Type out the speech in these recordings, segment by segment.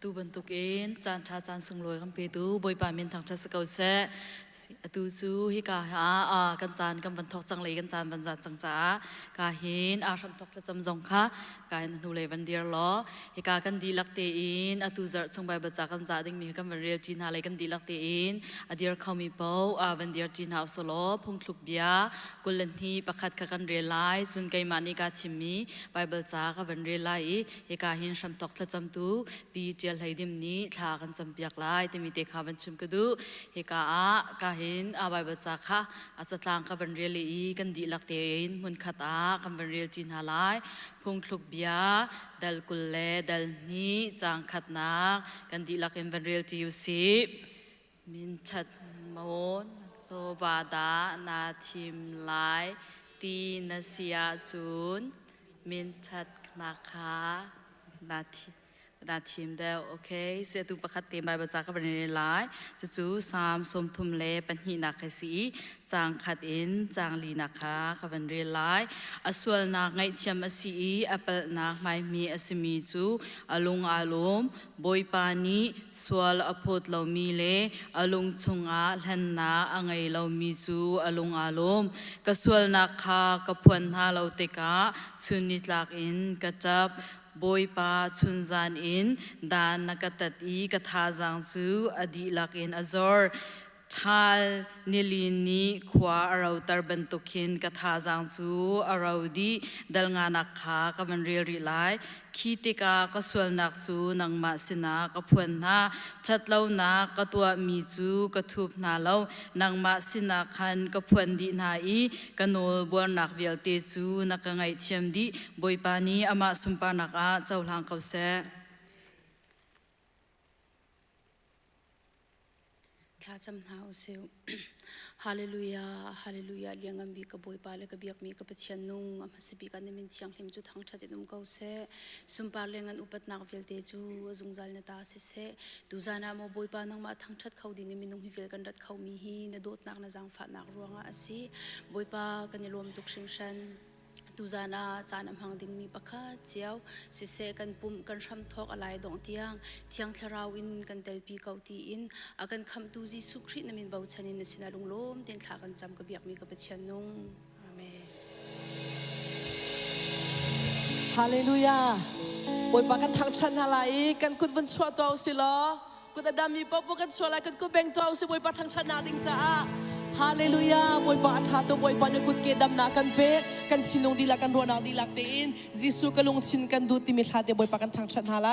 ตูบรรทุกเอ็นจานชาจานสุงลอยคำเพตูบอยปามินทางชัสเกาเสตูซูฮิกาหากันจานกันบรรทกจังเลยกันจานบรรจัดจังจ้ากาเห็นรำทกละจำจงค่ะกาเห็นนูเลยวันเดียร์ล้อฮิกากันดีลักเตอินตูจัดจงใบบัจจากันจ้าดิ่งมีกันวันเรียลจีนหาเลยกันดีลักเตอินเดียร์เขามีเป้าวันเดียร์จีนหาสโลพงทุกเบียกุลทีประคัดกันเรียลไลจุนไกมานิกาชิมีใบบัจจากันวันเรียลไลฮิกาเห็นรำทกละจำตูปีเจลให้ดิมนี้ทากันจำเปียกไล่แต่มีเด็กขาบันชุมกระดูเฮกากาเห็นใบบัจจาค่ะอาจจะต่างกับวันเรียลอีกันดีลักเตนมุนขัดกันวันเรียลจีนหาไลพงทุกเบียดัลกุลเลดัลนี้จางขัดนักกันดีลักเอ็นวันเรียลจียูซีมินชัดโมนโซวาดานาทิมไลตีนาเซียจูนมินชัดนะคะนาทีมเดียวโอเคเสียตุประคัดเตรียมใบบัจจากกับในไลน์จู่สามสมทุมเล่ปัญหานักสีจางขัดอินจางลีนะคะกับในไลน์ส่วนนักไงเทียมสีอัปนักไม่มีสมีจูอารมณ์บอยปานีส่วนอพดเรามีเล่อารมณ์ชงอาลันนาไงเรามีจูอารมณ์ก็ส่วนนักข้ากับพวนหาเราเตกะชุนิตลักอินกระจับบอยปาชุนจานอินดานนักตัดอีกทาจังจูอดีลักอินอซอร์ทัลนิลินีขวาเราตร์บันตุกินกทาจังจูเราดีดัลงานักขากับมันเรียริไลขีติกาก็ส่วนนักจูนังมาสินากับพวนนาชัดเล่านักกับตัวมีจูกับทุบนาเล่านังมาสินาคันกับพวนดีนาอีกันโนบัวนักเวียลเตจูนักไงเทียมดีบอยปานีอามาสุมปานักเจ้าหลังเขาเสข้าจำหาวเซลฮาเลลูยาฮาเลลูยาเลี้ยงอันบีกับบุยปาเลกับเบียกมีกับเชียนนุ่งอามาสิบิกันเนี่ยมันเชียงเห็นจุดทางชัดนุ่มเกาเสสุมปาเลี้ยงอันอุปนักเวลเตจูจุงจัลเนตาเสเสดูจานาโมบุยปานังมาทางชัดเขาดิ่งเนี่ยมันนุ่งฮิเวลกันรัดเขามีฮีเนโดดนักนาจังฝานักรวงอาศิบุยปากันเนี่ยรวมตุกชิงชันตูจานาจานำหางดิ่งมีปะค่ะเจียวสิเสกันปุ่มกันช้ำทอกอะไรดองเทียงทราวินกันเตลปีเกาตีอินอากันคำตูจีสุคริตนามินเบาชันินสินาลุงล้มเต็นขากันจำกับเบียกมีกับเชียนนุ่งอาเมนฮาเลลูยาบนปากันทางชันอะไรกันกุดวันชัวตัวสิล้อกุดดามีป๊อปกันชัวอะไรกันกุดแบ่งตัวสิบนปาทางชันนาดิ่งจ้าฮาเลลูยาบอยปาอาชาตัวบอยปาเนี่ยกุดเกดำนากันเป๊ะกันชินงดีลักกันรัวนาดีลักเตินจิสุกันลงชินกันดูติมิลาเดบอยปากันทางชันฮาไล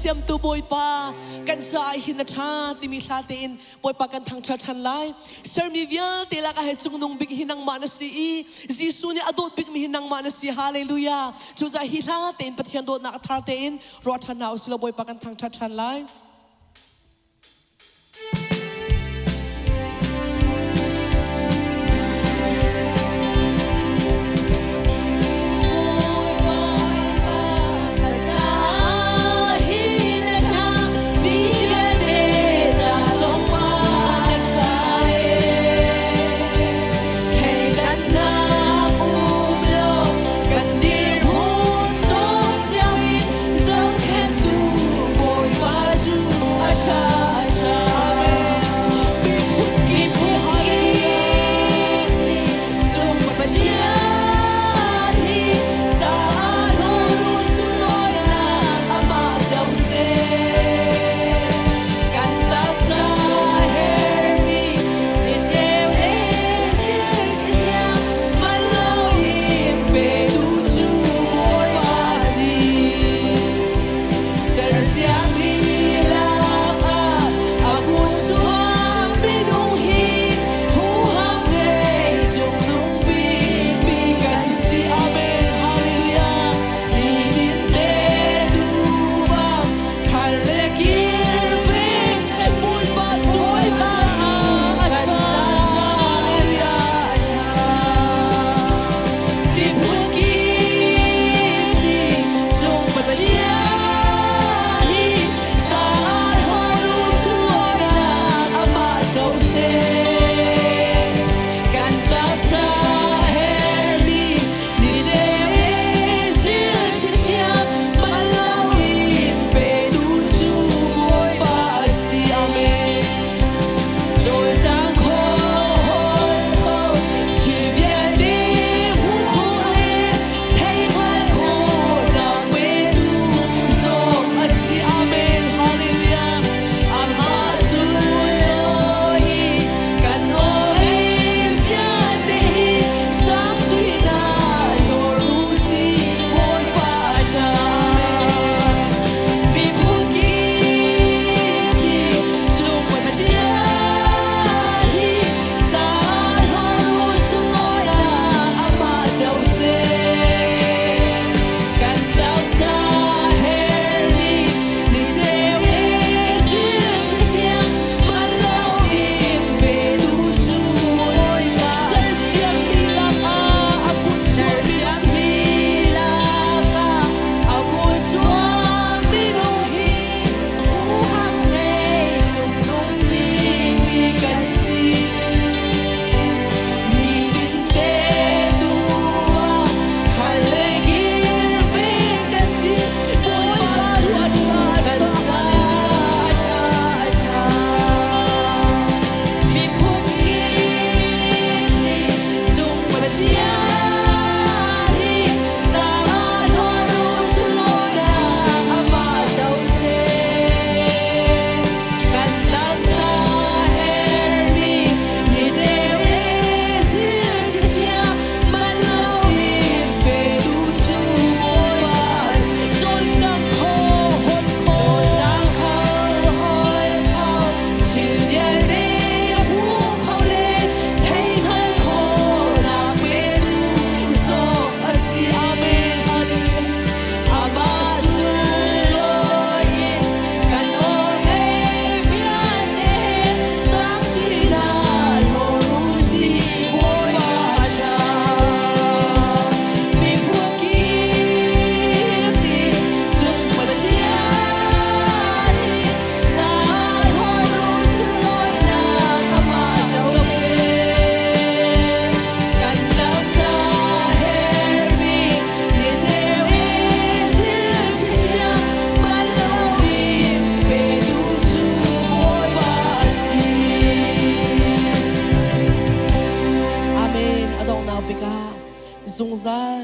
เสียมตัวบอยปากันใจหินชาติมีชาตินบอยปากันทางชันไลเซอร์มีเวียตีละก็ให้จุงนงบิกหินังมานะสีจีซูเนี่ยอดบิกมีหินังมานะสีฮาเลลูยาจูใจหิลาเตนปะเทียนโดนักทาร์เตนรอชันเอาสิละบอยปากันทางชันไล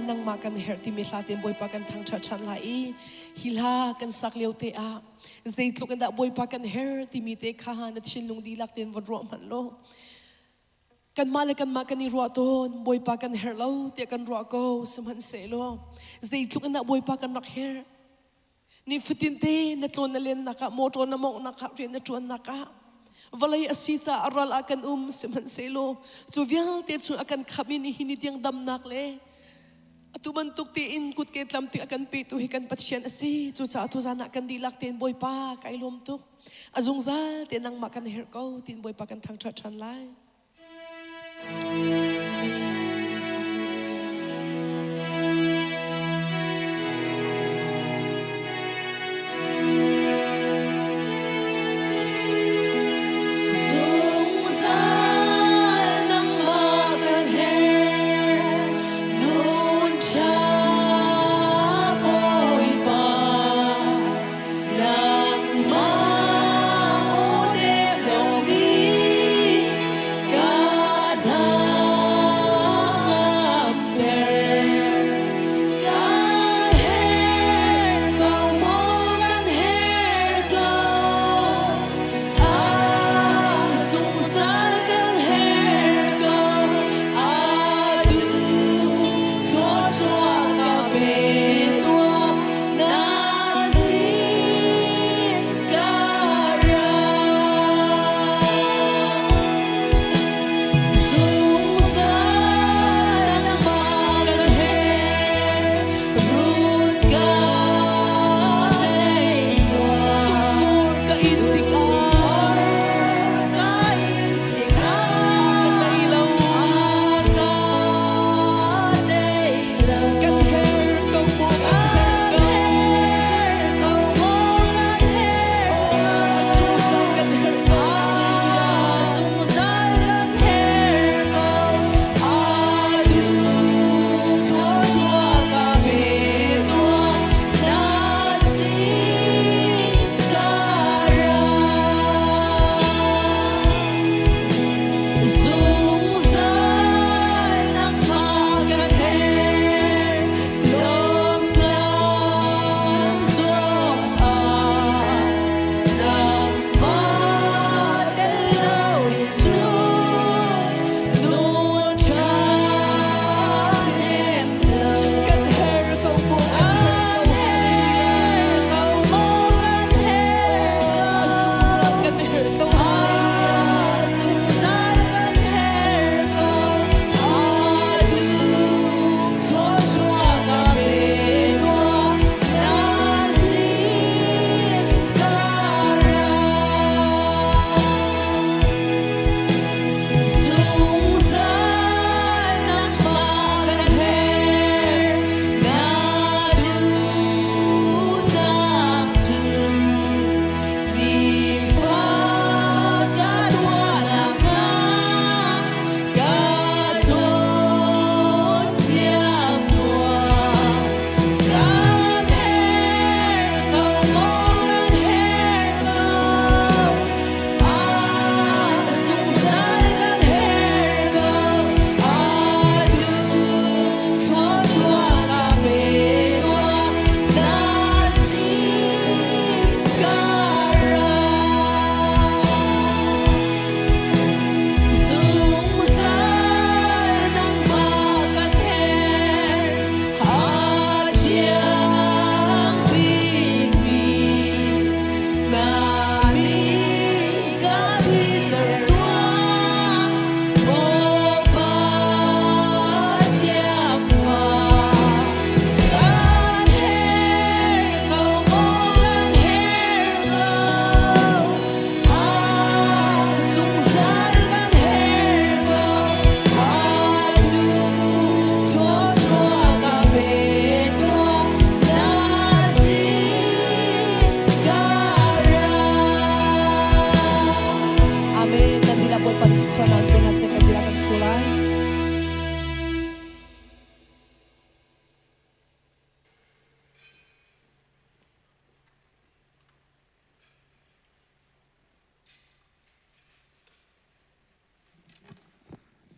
นางมากันเฮร์ติเมลาเต็มบอยปากันทางชันไหลฮิลากันสักเลียวเตะใจตลุกันดะบอยปากันเฮร์ติมีเตะข้านัดชินลงดีลักเต็นวันรวมมันโลกันมาเลยกันมากันนี่รัวต้นบอยปากันเฮร์เราเตะกันรัวโก้สมันเสโลใจตลุกันดะบอยปากันรักเฮร์ ni fitin te na tlon na len naka moto na mo naka rin na tuan naka valay asita aral akan seman selo tu vial te chu akan kami ni hinitiang damnak le atubantuk tiin kut ketlam ti akan pitu hikan patsyan asi tu sa atu sana akan dilak tin boy pa kailom tuk azungzal tinang makan herko tin boy pa kan thang chan lai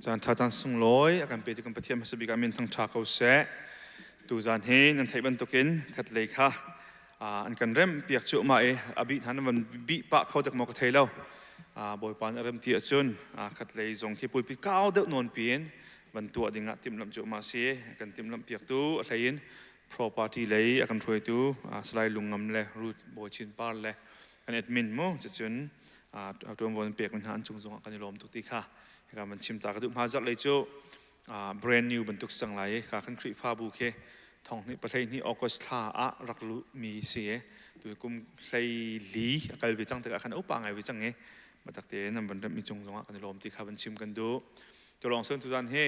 Zan thatan sung loi akan pe kan pathiam sabi kamin thang tha ko se tu zan he nan thai ban tokin khat lei kha an kan rem piak chu ma e abi than van bi pa khau tak mo ka thailo boy pan rem ti achun khat lei zong khi pui pi kau de non pien van tu adinga tim lam chu ma se kan tim lam piak tu thain property เลยอากันช่วยตัวสไลด์ลุงงำเลยรูทบอยชินปาร์เลยกันแอดมินมั้งจะจนตัวมันเปียกมันหันจุงจงกันในลมทุกทีค่ะการมันชิมตากระดุมหาจักเลยโจbrand new บรรทุกสังไหลค่ะขันครีฟ้าบุเคทองในประเทศนี้ออกัสตารักลุมีเสียตัวกุมใส่ลีกันวิจังแต่กันอุปางไงวิจังเงมาตักเตนนั่นบรรดามีจงจงกันในลมที่ค่ะมันชิมกันดูตัวลองเส้นทุกท่านให้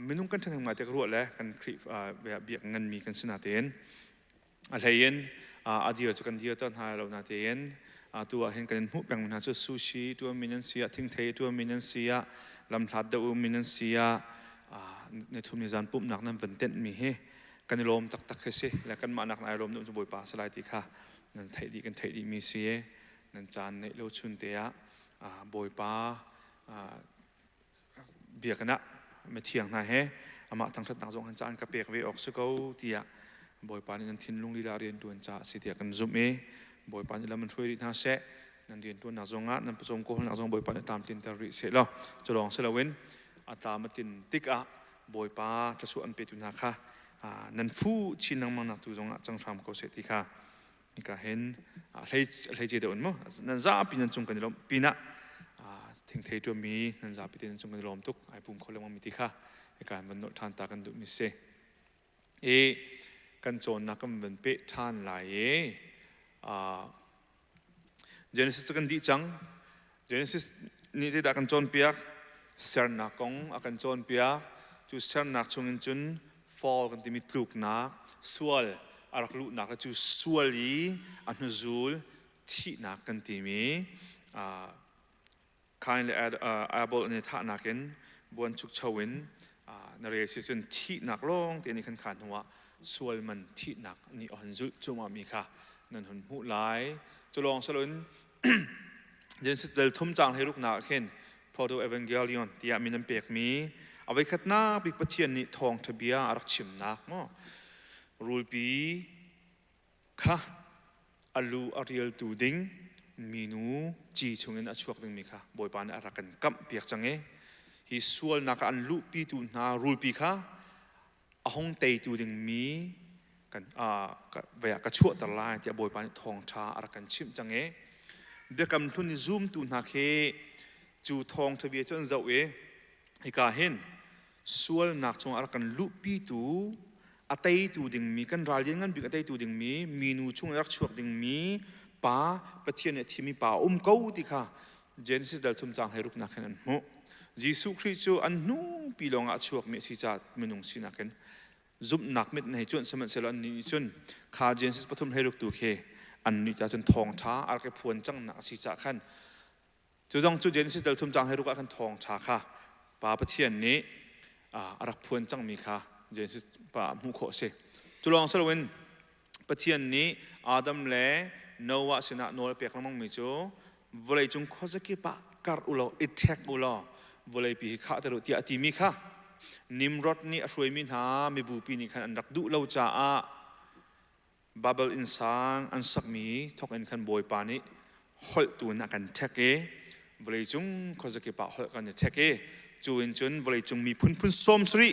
ไม่นุ่งกันทั้งหมดแต่กรัวแล้วกันคลิปแบบเบียกเงินมีกันสนาเตียนอะไรเย็นอดีตจะกันเดียวตอนหาเรานาเตียนตัวเห็นกันหูแบ่งมันหาจะซูชิตัวมินันเสียทิ้งเทตัวมินันเสียลำพลัดตัวมินันเสียในทุ่มนิจานปุ๊บหนักนั้นเป็นเต้นมีเฮกันลมตักตักเสียแล้วกันมาหนักในลมนุ่มจะบวยป่าสลายติค่ะนั่นไทยดีกันไทยดีมีเสียนั่นจานในโลชุนเตียบวยป่าเบียกันนะไม่เที่ยงนะเฮอามาทั้งทัดต่างจงหันจานกระเปียกเวออกสกูเตียบอยปานี่นันทินลุงลีลาเรียนตัวจ่าสิเตียกันซุ่มเอบอยปานี่แล้วมันช่วยดีน่าเสะนันเรียนตัวนักจงอ่ะนันผสมโคนักจงบอยปานี่ตามตินตาริเสะแล้วจะลองเสละเว้นอัตรามาตินติกะบอยปาจะส่วนเป็ดตุนาค่ะนันฟูชินังมังนักตัวจงอ่ะจังทำก็เสร็จที่ค่ะนี่ก็เห็นอะไรเจเดอนมั้งนันจ้าปีนันจงกันลมปีน่ะทิ้งเทตัวมีนันจ้าปีนันจงกันลมทุกไอ้ปุ่มเขาเรียกว่ามิติค่ะในการบรรลุทานตากันดุมิเสกันโจนนักกันเป็นเป๊ะทานหลายGenesis กันดีจัง Genesis นี่จะได้กันโจนเปียกเสือนักกงกันโจนเปียกจูเสือนักชงเงินจุน fall กันที่มีลูกนักสวลอารักลูกนักจูสวลีอันนูลที่นักกันที่มีkindly able ในท่านักเองบวนชุกชวินนเรศซึ่งที่นักลงที่นี่ขันขันหัวส่วนมันที่นักนี่อันจุจงมีค่ะนั่นหุ่นหูหลายจะลองสลุนเย็นสุดเดินทุ่มจางให้ลูกนักเห็นพอดู Evangelical ที่มีน้ำเปียกมีเอาไว้ขัดหน้าปิกปะเทียนนี่ทองทะเบียรักชิมนักมั้งรูปีค่ะอลูอาริเอลตูดิงมีนูจีชงเงินอชวกดึงมีค่ะบอยปานอารักกันกัมเปียกจังเงฮิสวลนักอันลุปีตูนารูปีค่ะอาหงเตยตูดึงมีกันเวียกระชวดตะลายที่บอยปานทองชาอารักกันชิมจังเงเบียกำทุนซูมตูนาเคจูทองทะเบียจนเจ้าฮิกาเห็นสวลนักชงอารักกันลุปีตูอาเตยตูดึงมีกันรายเลี้ยงกันบิกอาเตยตูดึงมีนูชงรักชวกดึงมีป้าประเทศเนี่ยที่มีป่าเก้าที่ค่ะเจนสิสเดลทุมจางให้รุกนักขนาดนั้นยิสุคริสต์อันนู้ปีลองอาชวกเมสิจัดมนุษย์สินักกันจุบนักเม็ดในจวนสมัยเสลอันนี้จนข้าเจนสิสปฐุมให้รุกตัวเคอันนี้จะจนทองช้าอาร์เก็บพวนจังนักสิจัดขันจุดต้องจุดเจนสิสเดลทุมจางให้รุกขันทองช้าค่ะป่าประเทศนี้อาร์พวนจังมีค่ะเจนสิสป่ามุขเสจุดลองสรุปเป็นประเทศนี้อาดัมเล่โนวาสินะโนเลเปียกน้ำมังมิจูวลัยจงข้อสักกี่ปะการอุลออิทเทกอุลอวลัยปีข้าแต่รู้ที่อติมีค่ะนิมรถนี้ช่วยมินหาไม่บูปีนี่ขันอันรักดุเล่าจ้าบาเบลอินซางอันสักมีทอกอันขันบอยปานิฮอลตัวนักกันเทกเอวลัยจงข้อสักกี่ปะฮอลกันเทกเอจูอินจนวลัยจงมีพุ่นสมสรี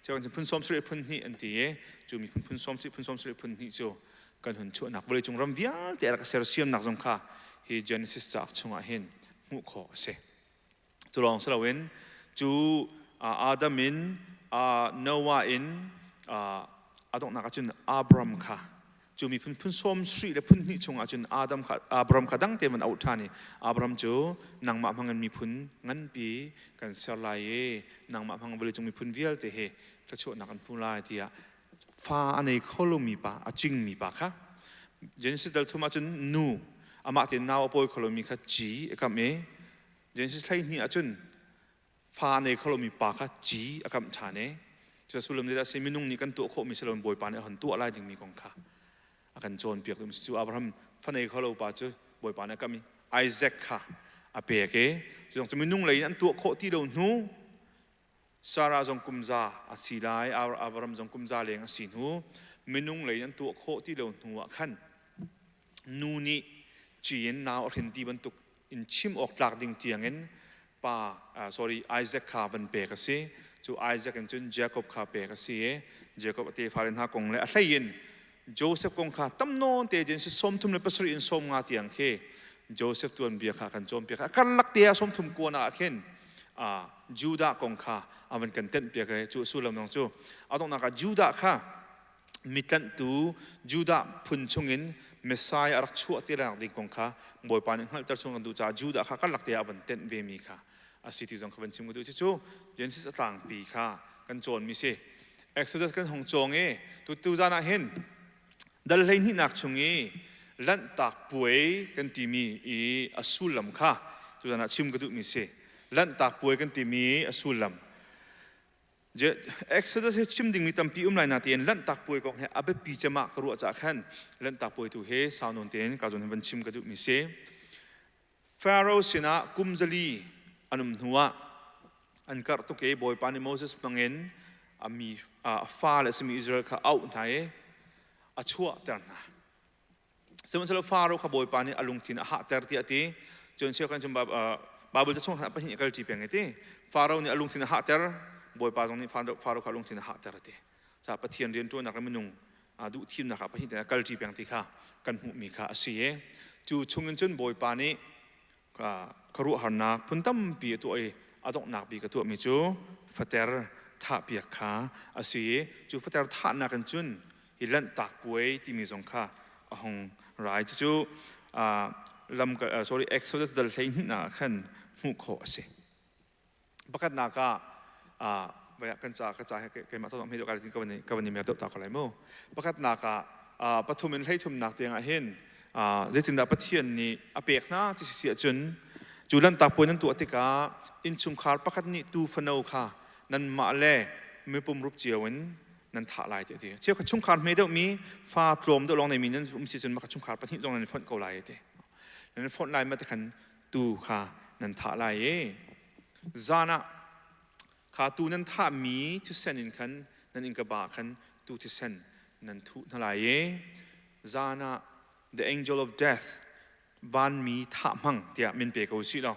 เจ้ากันพุ่นสมสรีพุ่นนี่อันที่จูมีพุ่นสมสรีพุ่นนี่จูกันหุ่นชั่วนักบริจงรำวิลแต่ละก็เสียเสียมนักจงค่ะที่เจเนซิสจากชงอาเห็นมุขเสจุลองสลาวินจูอาดัมินโนวาอินอาตงนักจุนอับรามค่ะจูมีพุ่นสมสรีและพุ่นนิจงอาจุนอาดัมค่ะอับรามค่ะดังเต็มันเอาท่านี่อับรามจูนางมาพังกันมีพุ่นงั้นปีกันเสียลายนางมาพังบริจงมีพุ่นวิลแต่เฮกระโชนักกันพุ่นลายที่ฟ้าอันนี้เขาลมีปะจริงมีปะค่ะเจนสิสเดลทุมาจนนูอามาตินนาวปอยเขาลมีค่ะจีกับเมเจนสิสไลนี่อาจนฟ้าในเขาลมีปะค่ะจีกับชาเนจะสุลมเดชเซมินุงนี่กันตัวโคมิสลมบอยปานหันตัวอะไรถึงมีกองค่ะอากันโจนเปียกตัวมิสจูอับราฮัมฟ้าในเขาลปะจูบอยปานกับมีไอแซคค่ะอาเปียกจะต้องจะมินุงเลยอันตัวโคที่เรานูซาราจงกุมซาอาศิลายอับรามจงกุมซาเลี้ยงอาศินูมินุงเลยอันตัวโคที่เราหัวขันนูนี่จีนนาวอรินตีบรรทุกอินชิมออกจากดิ่งเตียงเงินป่าsorryไอแซคคาวันเบกเซ่ จูไอแซคกันจุนเจคอบคาเปก็สิเจคอบเตฟารินฮากงเลยอะไรยินโจเซฟกงคาตั้มโนนเตจินสิสมทุมในปัสริอินสมงาเตียงเคโจเซฟตัวเบียขากันโจมเบียขากันลักเตียสมทุมกวนอาเข็นจูดากงคาอามันกันเต้นเบียกจูสุลมนองจูเอาตรงนั้นก็จูดาค่ะมิตันตูจูดาพุนชงอินเมสไซอารักชัวตีรักดิกงคาบอยปานิฮัลตัดชงกันดูจ้าจูดาค่ะกันลักเตียอามันเต้นเวมีค่ะอาสิติจงขบันชิมกันดูจูเจนสิสต่างปีค่ะกันโจนมีสิเอ็กซ์โซดัสกันหงจงตุจานาเห็นดัลเลนที่นักชงลันตักป่วยกันที่มีอสุลมค่ะตุจานาชิมกันดูมีสิลันตักป่วยกันที่มีอสุลมเจเอ็กซ์โซดัสชิมดิ่งมีตั้มปีไลนาเตียนลันตักป่วยกองเฮอเบปีจะมากรัวจากขันลันตักป่วยตัวเฮสาวนนเตียนการจนบันชิมกันดูมีสิฟาโรห์สินะกุมซาลีอันนุ่มหัวอันกัดตุกเอ๋บอยปานิโมเสสมังเงินมีฟ้าและสมีอิสราเอลข้าเอาไหนชัวเตอร์นะสมัยนั้นฟาโรห์ข้าบอยปานิอลุงทินหะเตอร์ที่อติจนเชื่อกันจนบาบิลจะส่งหาไปที่กัลจีเปียงไงที่ฟาโรห์นี่อลุงทินหะเตอร์บอยปาตรงนี้ฟาโรห์ข้าอลุงทินหะเตอร์ที่จะปะเทียนเรียนตัวนักเรียนนุ่งดูทีมนะครับไปที่กัลจีเปียงที่ข้ากันหูมีข้าสิจู่ชงเงินจนบอยปานิครุหันนักพุ่นตั้มปีตัวอดอกนักปีกับตัวมิจูฟัตเตอร์ท่าเปียกขาอาศัยจูฟัตเตอร์ท่านักกันจุนฮิลันตักป่วยที่มีสงค่าหงรายจูลำกับsorry exodus ดัลเลนินักขันมุขโขสิประกาศนักเวลากันจากกระจายให้เกิดมาต้องให้ดูการที่กับวันนี้มีตัวต่ออะไรมั้งประกาศนักปฐมินให้ทุมนักเตียงเห็นเรื่องดับเทียนนี่อเปียกนะที่เสียจนจุลันตักป่วยนั้นตัวติกาอินชุมขาดประคัดนี่ตูฟนเอาค่ะนั่นมาเล่ไม่ปุ่มรูปเจียวนั่นถ่ายลายเดียวเชื่อขัดชุมขาดไม่ได้มีฟ้าโปร่งตัวลงในมีนั่นมีจนมาขัดชุมขาดประทิตรงนั้นฝนเกาลายเดียวนั่นฝนลายมาแต่ขันตูค่ะนั่นถ่ายลายจานะขาตูนั่นถ่ามีที่เส้นอินขันนั่นอินกระบะขันตูที่เส้นนั่นทุนลายจานะ the angel of death วันมีท่ามังเดียมินเปียกเอาสิเรา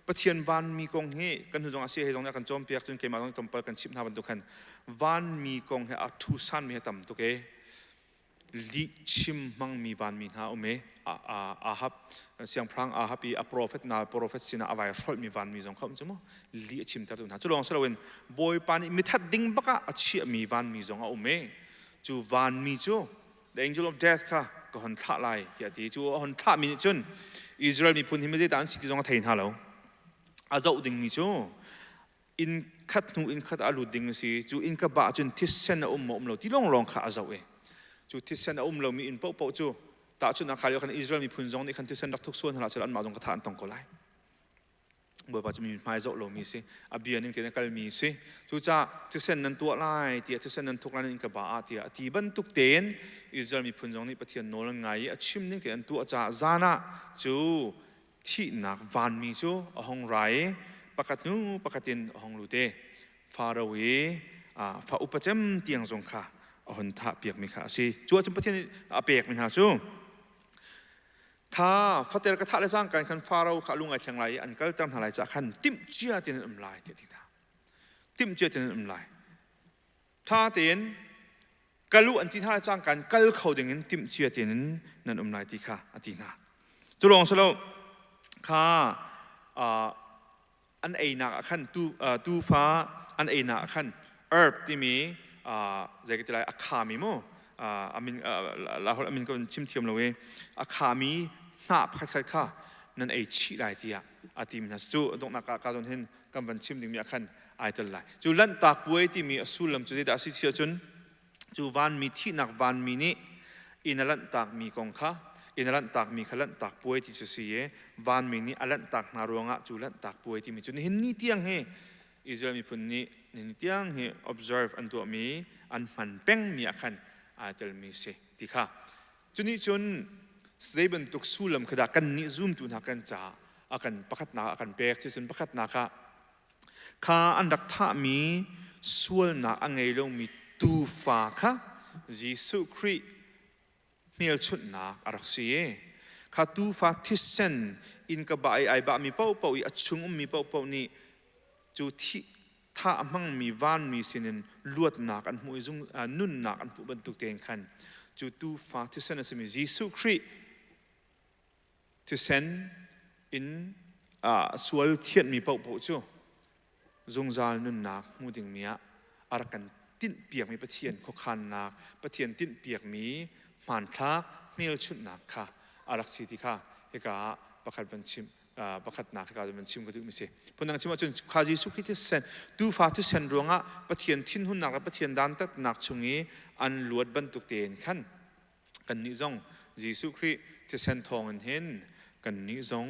ปะเทียนวันมีกองเฮกันถึงตรงอาเซียให้ตรงนี้กันจอมเปียกจนเกมาตรงตรงเปิดกันชิบหน้าบรรทุกขันวันมีกองเฮอัทุสันมีต่ำตัวเกลิชิมมังมีวันมีหาอุเมอาฮับเสียงพลังอาฮับอีโปรเฟตนาโปรเฟตสินะอวัยรอดมีวันมีสองเขาจะมั้งลิชิมตัดตัวหน้าจุลองสละเวนบอยปานิมิทัดดิ้งบักะอาชีมีวันมีสองอุเมจูวันมีจู the angel of death ค่ะก็หันท่าลายที่อดีจูหันท่ามีจนอิสราเอลมีพูนที่ไม่ได้ด่านสิที่ตรงกับไทยฮาโลอาเจ้าดิ่งมีจูอินขัดหนูอินขัดอาลุดิ่งสิจูอินกระบะจนทิศเส้นอุ้มเราที่ลองขาอาเจ้าจูทิศเส้นอุ้มเรามีอินเป้าจูแต่จุดนักข่าวคนอิสราเอลมีพูนจงในขันทิศเส้นรักทุกส่วนหลักสลันมาจงกระทานตรงก็ไล่บ่อยป่ะจะมีไม้เจ้าเรามีสิอาเบียนึงเตียนกันมีสิจูจ้าทิศเส้นนั้นตัวไล่เตียทิศเส้นนั้นทุกร้านอินกระบะเตียที่บรรทุกเตียนอิสราเอลมีพูนจงในประเทศโนลังไงชิมนึงเตียนตัวจ้าจานะจูที่นักวันมีจูหงไรประกาศนู้ประกาศเตียนหงลูเตฟาโรห์ฟ้าอุปจัมเตียงสงขาหนท่าเปียกมีค่ะสิจูจนประเทศเปียกมีค่ะจูถ้าฟัตเตอร์กระทะและสร้างการขันฟาโรห์ขาลุงไอเชียงไรอันก็ตั้งทลายจากขันติมเจียเตียนลายเตียนติมเจียเตียนลายถ้าเตียนกลุอันที่ท่าจ้างการกลเขาดึงติมเจียเตียนนั่นลายที่ค่ะอตินาจุลองสโลข้าอันเอนักขันตูฟ้าอันเอนักขันที่มีเรียกอะไรอาคามิโมอามินเราอามินก็ชิมเทียมเราอาคามีหน้าพักค่ะนั่นไอชีไรที่อาติมนะจู่ตรงนักการเห็นกำบันชิมดึงมีอาคันไอตลายจู่ลันตากป่วยที่มีสุลมจุดที่อาศิเชียจนจู่วันมีที่นักวันมีนี่อินลันตากมีกองค่ะอินลันตากมีขลันตากป่วยที่จะเสียวันมีนี่อลันตากนารวงะจู่ลันตากป่วยที่มีจุดนี้เห็นนี่เตียงเฮอิสราเอลมีพุ่นนี่นี่เตียงเฮ observe อันตัวมีอันมันเป้งมีอาคันอาจจะมีเสียที่ค่ะจุดนี้จนเสบันตุกสุลมขดากันนิซุมตุนักกันจ่าอากันประคัดนาอากันเบรกที่สุดประคัดนาค่ะข้าอันดักท่ามีส่วนนาอังเงลงมีตูฟ้าค่ะยิสุคริเมียลชุดนาอารักษีข้าตูฟ้าทิศเซนอินกับไอบ่ามีเป้าอีอัดชุงมีเป้านี่จุดที่ท ถ้ามั่งมีว่านมีสินลวดหนักอันมุยจุงนุ่นหนักอันผู้บรรทุกเตียงขันจูตูฟ้าที่เส้นสมิยิสุคริที่เส้นอินสวลเทียนมีเป่าปูจูจงจาลนุ่นหนักมูดิงเมียอารักันติ้นเปียกมีปะเทียนขคันหนักปะเทียนติ้นเปียกมีมันทักเมียชุดหนักค่ะอารักสิทธิค่ะเอกาประคัดบัญชิมประคัดหนักการบัญชิมก็ดูมิเสพนังชิมว่าจนข้ายิสุขิที่เซนตูฟ้าที่เซนรวงอ่ะปะเทียนทิ้นหุ่นหนักและปะเทียนดันตัดหนักชงนี้อันลวดบรรทุกเตียนขันกันนิจงยิสุขิที่เซนทองเห็นกันนิจง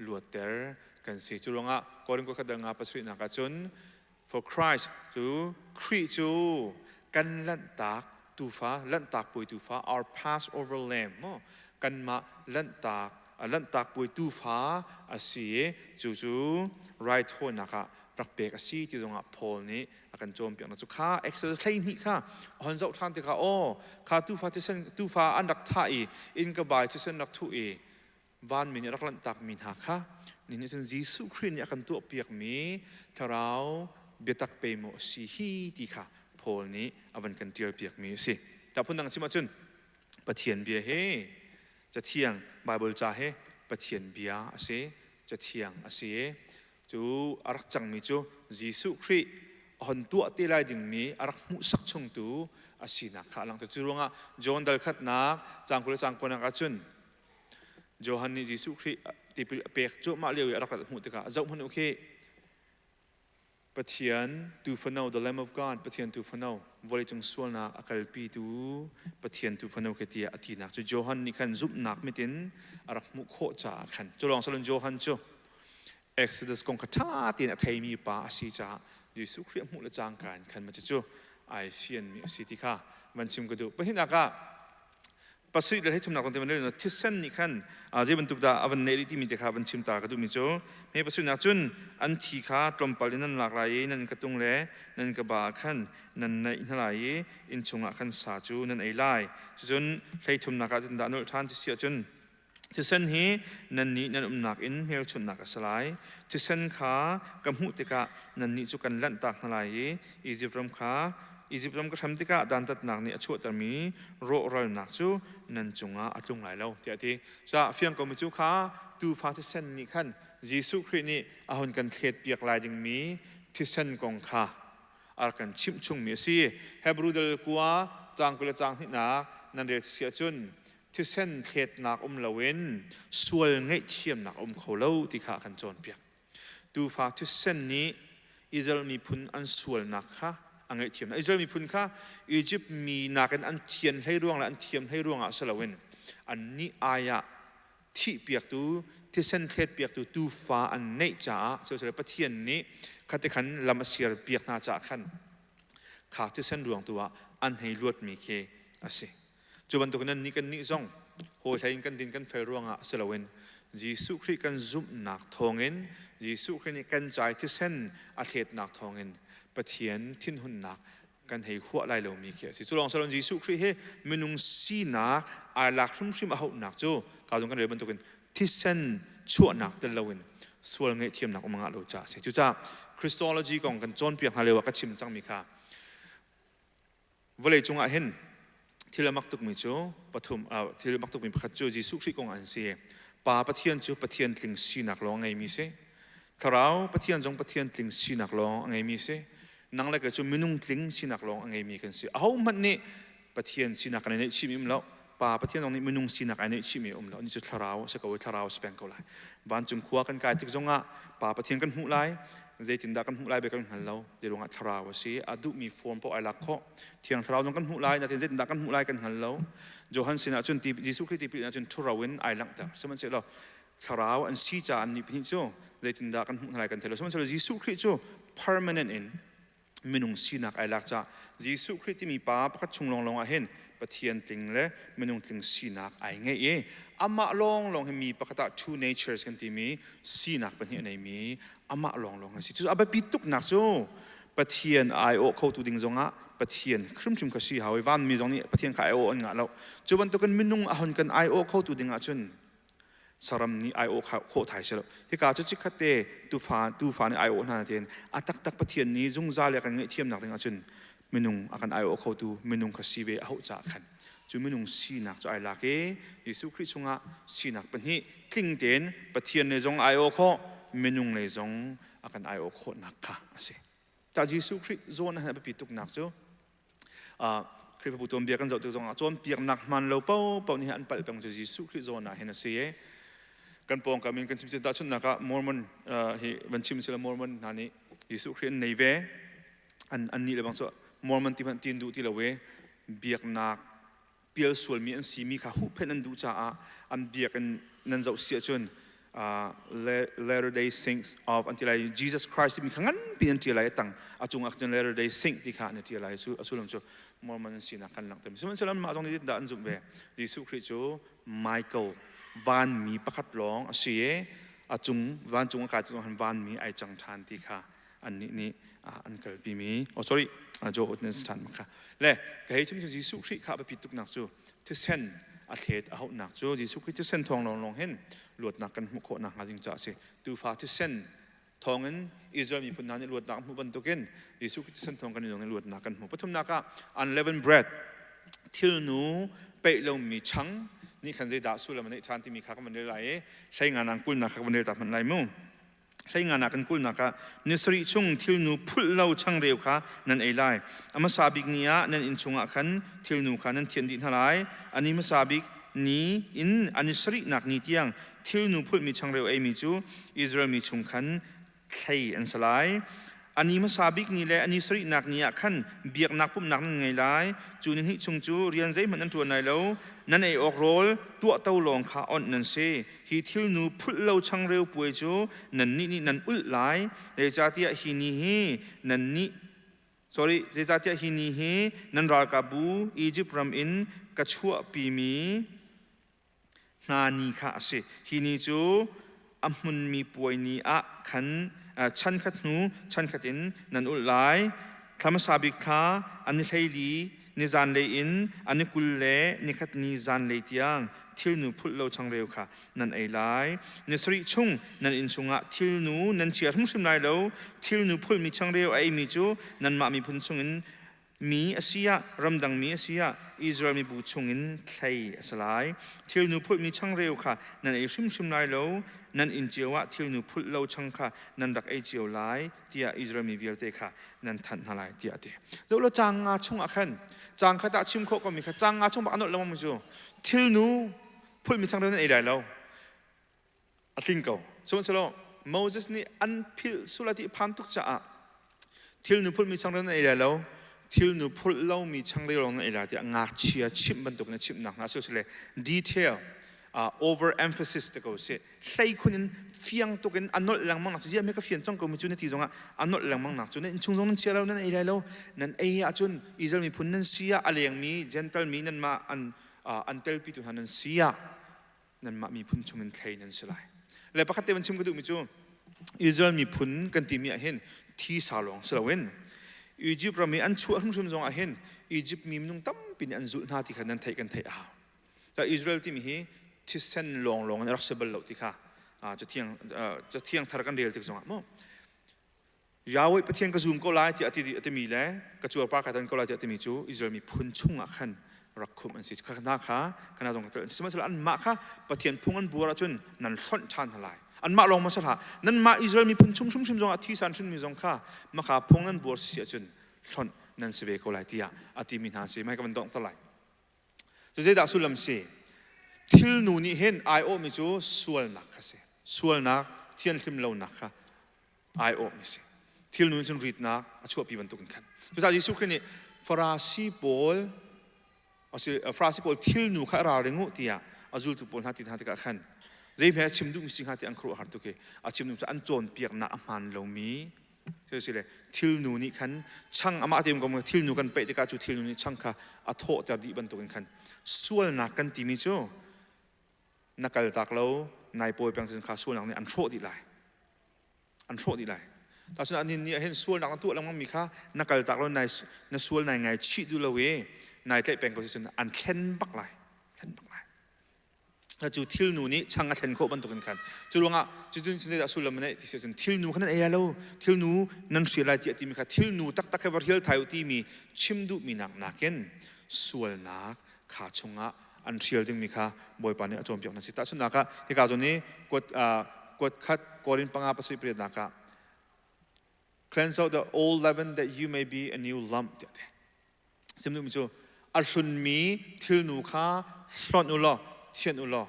ลวดเตอร์กันสิจุรวงอ่ะก่อนก็ขัดงาปัสสินักจน for Christ จูคริจูกันลันตากตูฟ้าลันตากปุยตูฟ้า our Passover lamb กันมาลันตากลันตากปุยตูฟ้าอาศัยจูไรท์โทนะคะรักเบกอาศัยที่ตรงอ่ะพอลนี้อาการโจมเปียกนะจุข้าเอ็กซ์เซอร์นี่ค่ะหันเจ้าท่านที่ข้าโอ้ข้าตูฟ้าที่เส้นตูฟ้าอันรักท่าอีอินกบายที่เส้นรักทุอีวันมีรักลันตากมีนาค่ะนี่เป็นยิสุคริสต์อาการตัวเปียกมีถ้าเราเบียตักไปโมสีฮีที่ค่ะพอลนี้อาวันกันเดียวเปียกมีสิแต่พูดดังชิมาจุนปะเทียนเบียเฮจะเที่ยงไบเบิลจ่าเฮปะเทียนเบียอาศัยจะเที่ยงอาศัยจูอารักจังมีจูยิสุคริสต์หันตัวที่ไรดิ่งมีอารักมุสักชงตูอาศัยนักข้าหลังจากจูรงอ่ะจอนดัลขัดนักจางกุลจางคนนักจุนโจฮันนี่ยิสุคริสต์ที่เปียกจูมาเลียวอารักมุติกาเจ้ามันโอเคปะเทียนตูฟนาว the Lamb of God ปะเทียนตูฟนาววอลเลจงส่วนนักอากาลปีตูปะเทียนตูฟนาวเกตีอธินักจูโจฮันนี่ขันซุบนักไม่ตินอารักมุขโคจ่าขันจูลองสลุนโจฮันจู Exodus กงคาถาตีนไทยมีป่าสีจ่ายิสุคริสต์มุละจางการขันมาจูไอเฟียนมีสิทธิค่ะมันชิมก็ดูปะหินักะปัสสิเลยให้ทุกนักคนเต็มเลยนะที่เส้นนี่ขันเจ็บรรทุกดาอวันเนริที่มีแต่ข้าบัญชิมตากระดูมิโจให้ปัสสินักจุนอันที่ข้าตรมปาลินันหลากหลายนั่นกระตุงเล่นั่นกระบาขันนั่นในนั่นหลายอินชงะขันสาจูนั่นไอไลจุนให้ทุกนักจุนดานุทานที่เสียจุนที่เส้นฮีนั่นนี่นั่นนักอินเฮลชุนนักสลายที่เส้นข้ากำหุติกะนั่นนี่จุกันลั่นตากนั่นหลายอีจิปต์รำข้าอียิปต์รำก็ทำที่กะดันตัดหนักนี่ชั่วแต่มีโรรหนักจูนั่นจงอาจงไหลเราเดี๋ยวที่จะเฟียงก็มีจูข้าตูฟ้าที่เส้นนี่ขันยิสุคริสต์นี่อาหุนกันเทียดเปียกลายจึงมีที่เส้นกองข้าอากันชิมชุงมีสิเฮบรูเดลกัวจางกุลจางที่หนักนั่นเดียเสียจุนที่เส้นเทียดหนักละเว้นส่วนไงเทียมหนักเขาเล่าที่ข้ากันจนเปียกตูฟ้าที่เส้นนี้อิสราเอลมีพุนอันส่วนหนักค่ะอันเทียมอิสราเอลมีพุนค่ะอียิปต์มีนักอันเทียนให้ร่วงและอันเทียมให้ร่วงสละเว้นอันนี้อายะที่เปียกตูที่เส้นเทียดเปียกตูฟ้าอันเนจ่าเสือปะเทียนนี้ขัดขันลำเสียเปียกนาจ่าขันขาที่เส้นร่วงตัวอันให้ลวดมีเคอาศัยจุบันตัวนั้นนี่กันนี่ซ่งโหยไทยกันดินกันไฟร่วงสละเว้นยิสุคริสต์กันซุ่มหนักทองเงินยิสุคริสต์กันใจที่เส้นอาเทศหนักทองเงินปะเทียนทิ้นหุ่นหนักกันให้ขั้วไล่เรามีเขียสิจุลองสลอนยิสุคริสต์ให้เมนุงสีหนักอาลักชุ่มชิมอาหุหนักจูการตรงกันเรียบรรทุกันที่เส้นชั่วหนักแต่ละเว้นส่วนเงี้ยเทียมหนักออกมาเราจ่าสิจุจ้าคริสตอโลจีของกันจนเปียกฮาเลวะก็ชิมจังมีค่ะวันเลยจงอาเห็นที่เรามักตุกมีจูปฐมที่เรามักตุกมีพระจูยิสุคริสต์ของอันเสียป่าปะเทียนจูปะเทียนถึงสีหนักร้องไงมีเสถ้าเราปะเทียนจงปะเทียนถึงสีหนักร้องไงมีเสนั่งเลยก็จูมินุงถึงสีหนักร้องไงมีกันเสียเอามันนี่ปะเทียนสีหนักอันนี้ชิมิมแล้วป่าปะเทียนตรงนี้มินุงสีหนักอันนี้ชิมิมแล้วนี่จะถ้าเราสักวันถ้าเราสเปนเขาไล่บ้านจุ่มขัวกันกายที่จงอ่ะป่าปะเทียนกันหูไล่ใจจินดากันหูไล่ไปกันหันเราเดี๋ยวลงอ่ะถ้าเราสิอดุมีฟอร์มพอไอลักข้อเทียงถ้าเราจงกันหูไล่แต่เทียนใจจินดากันหูไล่กันหันเราโจฮันสินะจนตียิสุคริสต์ตีปีนะจนทุเราเว้นไอลักแต่สมัยเสร็จแล้วถ้าเราอันซีจาอันนี้เป็นโจใจจินดากันหูไล่กันเถอะสมัยเสร็จแล้วยิสุคริสต์โจ permanent in มินุงสีนักไอลักจ้ายิสุคริสต์ที่มีป่าพัดชุงลงอาเห็นปะเทียนติงและมินุงติงสีนักไอไงอามาลองให้มีปะกตะ two natures กันที่มีสีนักเป็นยังไงมีอามาลองสิจู่อาไปปิดตุกนักจู่ปะเทียนไอโอเข้าตัวดิ่งจงอ่ะปะเทียนครึ่มชิมกษีหาไว้วันมีตรงนี้ปะเทียนไอโออันงะเราจู่วันตัวกันมินุงอาหุนกันไอโอเข้าตัวดิ่งอ่ะจน สารมนี้ไอโอโคไทยเสร็จที่การจะจิกขัดเตตูฟ้าในไอโอนั่นเองอัตตักประเทศนี้จุงซาเลียกันเงี้ยเทียมหนักถึงอาจุนเมนุงอากันไอโอเขาตูเมนุงขัดซีเวเอาจากขันจุเมนุงสีนักจะไอลักเอยิสุคริสต์ทรงสีนักเป็นที่คลิ้งเต็นประเทศในจงไอโอเขาเมนุงในจงอากันไอโอเขานักค่ะสิแต่ยิสุคริสต์โซนนั้นเป็นปีตุกนักจูคริสต์ผู้ตัวเบียกันจะตัวจงโจนเปียกนักมันเราเป้านี่อันเปิดเป็นจะยิสุคริสต์โซนนั้นเห็นสิกันปองกันมีกันชิมเสด็จชุนนะครับมอร์มอนเฮวันชิมเสด็จมอร์มอนนั่นนี่ยิสุคริสต์ในเวอันนี้เลยบางส่วนมอร์มอนที่มันตีนดูที่เราเวเบียกนักเปียส่วนมีอันสีมีข้าหุบเพนันดูจ้าอันเบียกกันนั่นจะเสียจนLatter-day Saints of อันที่ไร Jesus Christ มีข้างนั้นเป็นอันที่ไรตั้งอาจงอักจน Latter-day Saint ที่ข้าในที่ไรสุลมจูมอร์มอนสีนักกันหลังเต็มสมัยนั้นมาตรงนี้ด่านจุ่มเวยิสุคริสต์จูไมเคิลวันมีประคัดร้องเสียอาจุงวันจุงอากาศจุงหันวันมีไอจังทันที่ค่ะอันนี้อันเกิดปีมีsorry โจอุดเนสทันมาค่ะและก็ให้ชิมยิสุคริสต์ข้าไปปิดตุกหนักจูที่เส้นอาเทศเอาหนักจูยิสุคริสต์ที่เส้นทองลองเห็นหลวดหนักกันมุขหนักจริงจ้าสิดูฟ้าที่เส้นทองนั้นอิสราเอลมีคนนั้นหลวดหนักมุบันตุกินยิสุคริสต์เส้นทองกันอยู่ในหลวดหนักกันมุปฐุมนักะ unleavened bread ที่นูเปะลงมีชังนี่ขันใจด่าสู้แล้วมันในชานที่มีข้ากันมันได้ไหลใช้งานนังกุลนักมันได้ตัดมันไหลมุ่งใช้งานนักกุลนักนิสริชงทิลนูพุลเล่าช่างเร็วค่ะนั่นไอ้ไล่อามาซาบิกนี้นั่นอินชงอ่ะขันทิลนูค่ะนั่นเทียนดินทลายอันนี้มาซาบิกนี้อินอันนิสรินักนี้เตียงทิลนูพุลมีช่างเร็วไอ้มีจูอิสราเอลมีชงขันใครอันสลายอันนี้มาซาบิกนี่แหละอันนี้สรินักนี้ขันเบียกนักปุ่มนักนั่นไงไล่จูนี่หิชงจูเรียนใจมันนั่นตัวไหนแล้วนั่นไอ้ออกโรลตัวเต้าลองขาอ่อนนั่นเซ่ฮีทิลนูพุลเล่าช่างเร็วป่วยจูนั่นนี่นั่นอุลไลเดจาติยาฮีนี่เฮนั่นนี่ sorry เดจาติยาฮีนี่เฮนั่นรากาบูอียิปต์รัมอินกัชัวปีมีนานีข้าเซ่ฮีนี่จูอัมมุนมีป่วยนี่อะขันชันขัดนูชันขัดอินนั่นอุลไลธรรมสาบิกาอันนี้ใช่ลีนิจานเลอินอันนี้กุลเล่นิขัดนิจานเลตียงทิลนูพุลโลช่างเร็วค่ะนั่นไอ้ไลนิสริชงนั่นอินชงะทิลนูนั่นเชียร์ทุ่งชิมไลโลทิลนูพุลมีช่างเร็วไอ้มีจูนั่นมามีพุ่นชงอินมีอาเซียรำดังมีอาเซียอิสราเอลมีบุชงอินใครสลายทิลนูพุลมีช่างเร็วค่ะนั่นไอ้ชิมไลโลนั่นอินเจียวะทิลนูพุลโลช่างค่ะนั่นรักไอเจียวไลที่อิสราเอลมีวิลเตค่ะนั่นทันหาไลที่อาเตแล้วเราจางอาชงอาขันจางขดาชิมโคก็มีค่ะจางอาชงบักอันนั้นเราไม่รู้ทิลนูพูดมีช่างเรื่องนั้นอะไรแล้วอัดลิงก์สมมติว่าโมเสสนี่อันพิลสุลติพันตุกจ้าทิลนูพูดมีช่างเรื่องนั้นอะไรแล้วทิลนูพูดเล่ามีช่างเรื่องนั้นอะไรที่งาเชียชิมบรรทุกนั้นชิมหนักนะสุดเลยดีเทลover emphasis ตะกูเสียใครคนนั้นเฟียงตุกันอันนั้นหลังมังนักจุดไม่ก็เฟียงจ้องก็มีจุดในที่ตรงอันนั้นหลังมังนักจุดนั้นช่วงนั้นเชียร์เรานั้นอะไรแล้วนั่นไอ้จุดอิสราเอลมีพุ่นนั้นเสียอะไรอย่างมีเจนทัลมีนั่นมาอันเตลปีตุหันนั้นเสียนั่นมามีพุ่นชงเงินใครนั่นสลายและประคัตเตมันชิมกระดูกมิจูอิสราเอลมีพุ่นกันตีมีเห็นที่สาลองสลาเวนอียิปต์เรามีอันชั่วทั้งชั่วจงเห็นอียิปต์มีมุ่งตั้มปีนี้อันจุดหน้าที่ขันนั้นไทยกันไทยแต่อิสราเอลที่มีที่เส้นลองรักษาเบลล์ที่ค่ะจะเที่ยงทาร์กันเดียลที่จงมั่งยาวไว้ประเทศกระซุ่มก็ไล่ที่อธิมีแล้วกระจวบปากกันก็ไล่ที่อธิมีจูอิสราเอลมีพุ่นชุ่งขันรักคุมอันสิขนาดค่ะขนาดตรงกันสมัยนั้นอันมาค่ะประเทศพุ่งอันบัวราจุนนั่นส่วนชานทลายอันมาลงมาสละนั่นมาอิสราเอลมีพุ่นชุ่งชุ่มจงที่สันชุนมีจงค่ะมาค่ะพุ่งอันบัวเสียจุนส่วนนั่นเสวก็ไล่ที่อธิมีหาสิไม่กันตรงทลายจะได้ดักสุลมเสทิลนูนี่เห็นไอโอมิจูสวลนักค่ะสิสวลนักเทียนทิมเลวนักค่ะไอโอมิสิทิลนูนี่จนรีดนักชั่วปีบรรทุกกันพระเจ้าเยซูคริสต์นี่ฟราซิโปลฟราซิโปลทิลนูข้าราเริงุที่อาจุลตุโปลหาติกะขันเรื่องนี้ชิมดูมิสิงหาติอังครุหัดตุเกอาชิมดูมิอันโจนเปียกนักมันเลวมีเชื่อสิเลยทิลนูนี่ขันช่างอามาเตมก็มันทิลนูกันเปติกาจูทิลนูนี่ช่างค่ะอัฐโตจะดีบรรทุกกันสวลนักกันที่มิจูนักการตักเรานายป่วยเป็นสินค้าส่วนหลังนี้อันโชดีเลยแต่ส่วนอันนี้เห็นส่วนหลังตัวเรามันมีค่านักการตักเราในส่วนไหนไงชิดูเราเวนายได้เป็นก็ส่วนอันเข็นบักไหล จูทิลนูนี้ช่างอัดเห็นโคบันตุกันกันจูรงอ่ะจูดุนสินเดสุลมันเนี่ยที่เสียจนทิลนูขนาดเอเล่าทิลนูนั่นเสียรายที่ที่มีค่ะทิลนูตักแค่ว่าเฮียไทยที่มีชิมดูมีนักนักเก็นส่วนนักขาชงอ่ะอันเชียร์จึงมีค่ะบอยปานเนี่ยโจมเปียกนั่นสิแต่สุดนักที่กล่าวตรงนี้กดคัดกอรินปังอาปัสสิเปรียดนัก cleanse out the old leaven that you may be a new lump เดี๋ยวซิมดูมิจูอัลสุนมีทิลนูค่ะสอนอุลอเทียนอุลอ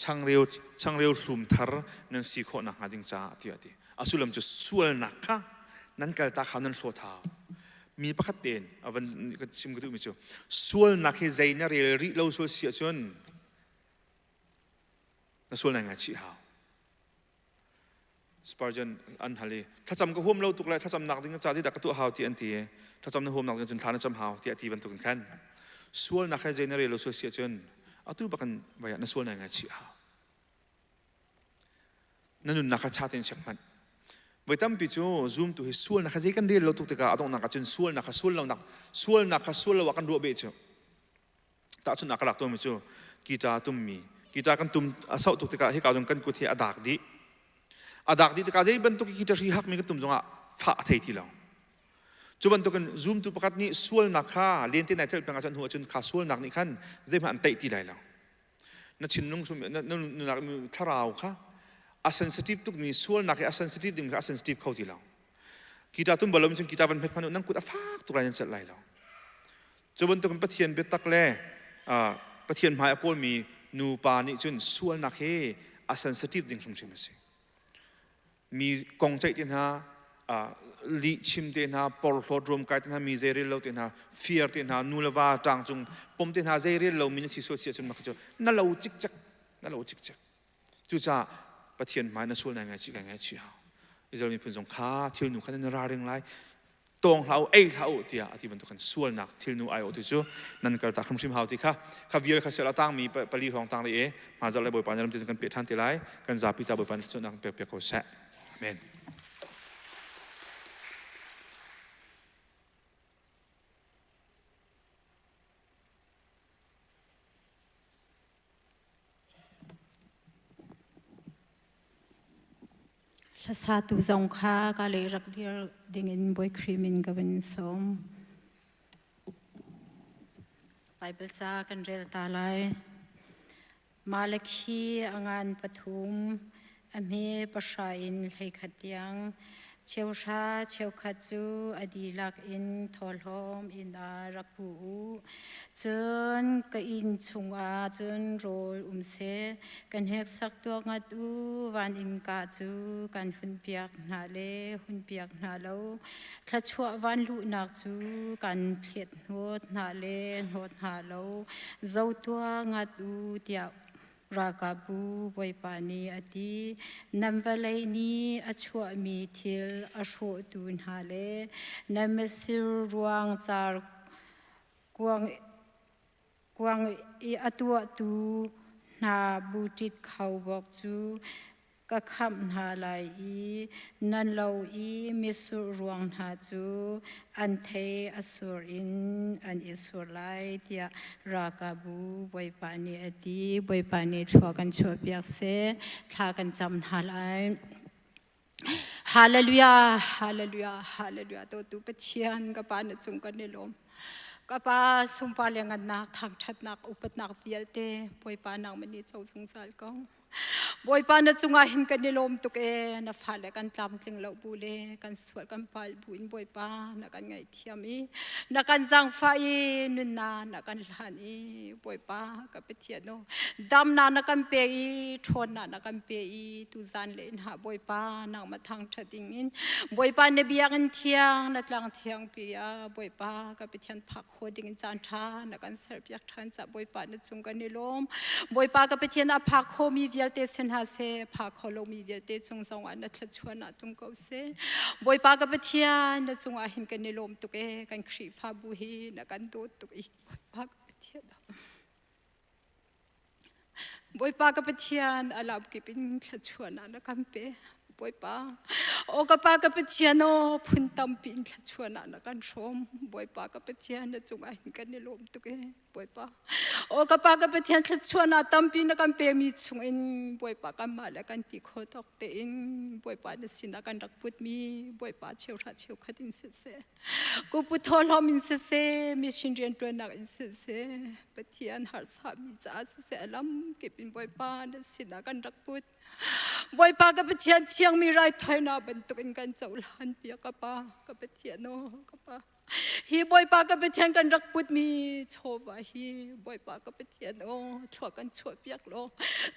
ช่างเร็วหลุมทาร์นั่นสิโคนักหาดิงจ้าที่อะไรอาสุลมจะส่วนนักค่ะนั่นการตาเขานั่นโซท้ามีประคัตเต็นอาวันก็ชิมก็ดูมิจูส่วนนักให้ใจน่าเรียริเราส่วนเสียจนนั่นส่วนไหนงานชี้หาวสปาร์จันอันฮัลลีถ้าจำก็ห่มเราตุกเลยถ้าจำนักดิ้งจ้าที่ดักกระตุ้หาวที่อันที่ถ้าจำในห่มนักจนทานจำหาวที่อันที่บรรทุกกันส่วนนักให้ใจน่าเรียเราส่วนเสียจนเอาตู้ประกันไว้นั่นส่วนไหนงานชี้หาวนั่นนุ่นนักชาติเองชักมันไว้ตั้มปิจูซูมตัวให้ส่วนนักใจกันเรียนเราตุกตะกาเอาตรงนักจนส่วนนักส่วนเรานักส่วนเราว่ากันรัวเบจูแต่ส่วนนักหลักตัวมิจูกีตาร์ตุ้มมีกีตาร์กันตุ้มอาศัยตุกตะกาให้กาวจงกันกุฏิอดักดีตะกาใจบรรทุกกีตาร์ที่หักมีกันตุ้มจงอ่ะฝ่าไทยที่เราจุบันตุกันซูมตัวประกันนี้ส่วนนักข้าเรียนที่ไหนจะเป็นอาจารย์หัวจนขาส่วนนักนี่ขั้นใจมันอันไตที่ใดแล้วนั่นชินนุ่งสมนั่นนักมีทาราวค่ะอาเซนซิทีฟตุกนี้ส่วนนักอาเซนซิทีฟดิ่งกับอาเซนซิทีฟเข้าที่เรากีตาร์ตุ้มบอลลูนจนกีตาร์บรรเพชรพนุนั่งกุดฟ้าตุกรายยันเสร็จไรแล้วจุบันตุกันปะเทียนเบตักเล่ปะเทียนหมายอโกลมีนูปานิจนส่วนนักเฮอาเซนซิทีฟดิ่งสมชิมสิมีกองใจเตียนฮะลิชิมเตียนฮะปอลโฟดรวมกันเตียนฮะมีเจริญเราเตียนฮะฟีร์เตียนฮะนูลวาต่างจงปมเตียนฮะเจริญเรามีนสิสุเสียจนมาคือนั่นเราจิกจักจู่จ้าปะเทียนหมายนั่นส่วนไหนไงจิกไงชี้เอาอิสราเอลมีพื้นสงขาทิลนูขันนราเริงไรตรงเราเราเตียอธิบันตุกันส่วนนักทิลนูไอโอติจูนั่นก็ตักคำชิมหาวติค่ะข้าวิเรศเสละตั้งมีปลีทองตั้งเลยมาจากเลยบ่อยปานยามติดกันเปียทันติไรกันจับพิจารบ่อยปานส่วนนักเปียกโกเสอาเมนSatu zongkha kali rakdir dingin boy krimin gawin som Bible cha kan rel talai Malakhi angan pathum ame pashain lai khatyang Chewsha chewkhatchu adilak in tholhom in a rakpu chun ka in chunga chun rol se kan hek sak to ngatu wan in ka chu kan hun piak na le hun piak na lo thachua wan lu nak chu kan phet hot na le hot na lo zo to ngatu tia Rakabu boy pani ati namvalai ni achua mi thil asho tun hale namesir ruang char kuang I atua tu na butit khawbok chu ka kham na lai I nan lo I misur ruang na chu an the asur in an isur lai tia rakabu boy pani ati boy pani thwa kan chho piak se tha kan cham na lai hallelujah hallelujah hallelujah to tu pachian ka pa na chung kan nelom kapa sumpa lengan nak thang that nak upat nak vialte boy pa nang mani chau sung sal kong boy pa na chunga hin kan nilom tuke na phale kan tlam tling lo bule kan swal kan pal buin boy pa na kan ngai thiami na kan jang fai nun na kan lani boy pa ka pethiano dam na kan pe I thon na kan pe I tu zan le na boy pa na ma thang thating in boy pa ne biang thiang na tlang thiang pia boy pa ka pethian phak khoding in chan tha na kan ser piak than cha boy pa na chung kan nilom boy pa ka pethian a phak kho mi te sen ha se pha kholo mi ve te chung song an thla chuana tum ko se boy pa ka pathia na chung a hin kan nilom tu ke kan khri pha bu hi na kan do tu I pa ka pathia da boy pa ka pathia alap ke pin thla chuana na kan pe boi pa o ka pa ka petiano phun tam pin thla chuana na kan shom boi pa ka petiana chunga hin kan ni lom tu ke boi pa o ka pa ka petian thla chuana tam pin na kan pe mi chungin boi pa ka ma la kan ti kho tok te in boi pa na sina kan rak put mi boi pa cheu tha cheu khatin se ku pu thol hom in se mission jen to na in se petian har sa mi cha se alam ke pin boi pa na sina kan rak put boi pa ka petian chiang mi rai thoi na ban tu kan chaul han pia ka pa ka petian no ka pa hi boi pa ka petian kan rak put mi chowa hi boi pa ka petian no thwa kan chho piak lo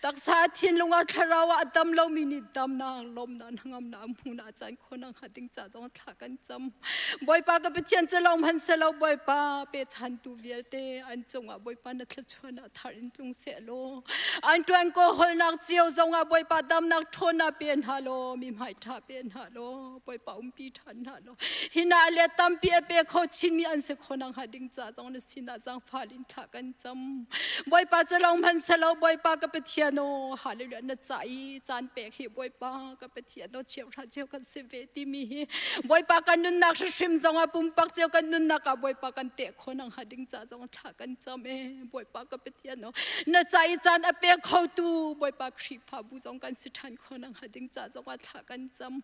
tak sa thin lunga tharawa dam lo mi ni dam na lom na ngam na mu na chan khonang hating cha dong thla kan cham boi pa ka petian chalom han se lo boi pa pe chan tu vialte an chonga boi pa na thla chona tharin tung se lo an twan ko hol nak chiao zonga boi pa dam nak thona pen halo mi mai tha pen halo boi pa pi than halo hina le tam pi pe kho chin mi an se khonang hading cha dong na sina jang phalin tha kan cham boi pa chalom han se lo boi pa ka petian no hallelujah na chai chan pe hi boi pa ka petian no cheu tha cheu kan se ve ti mi hi boi pa kan nun nak shrim zonga pum pak cheu kan nun nak ka boi pa kan te khonang hading cha dong tha kan cham e boi pa ka petian no na chai chan a pe kho tu boi pa khri pha bu zong kan si than khonang hading cha zong tha kan cham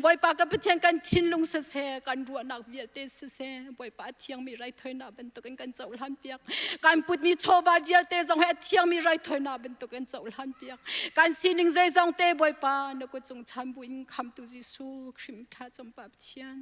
boi pa ka petian kan thin lung se kan ru nak vial te se boi pa thiang mi rai thoi na ban to kan chaul han piak kan put mi chowa vial te zong he thiang mi rai thoi na ban to kan chaul han piak kan sining zai zong te boi pa no ko chung chan bu in kham tu ji su khrim tha cham pap chian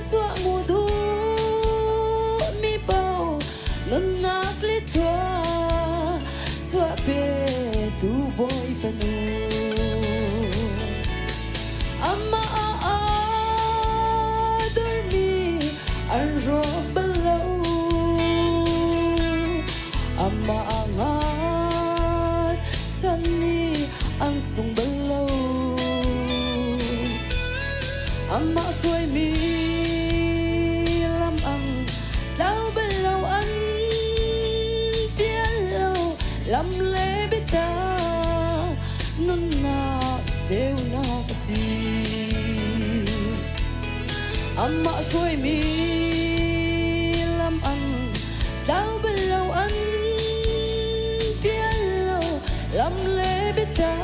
ชัวมูดูมีเป่านุนนักลิทัวชัวเปตูบอยปนูอามาอาดอร์มีอันรอบเลวอามางาฉันนี่อันส่งเบลวอามาช่วยมีลำอังดาวเบลวอันเปียเลวลำเลบิดานุนนาเจ้านาสีอามาช่วยมีลำอังดาวเบลวอันเปียเลวลำเลบิดา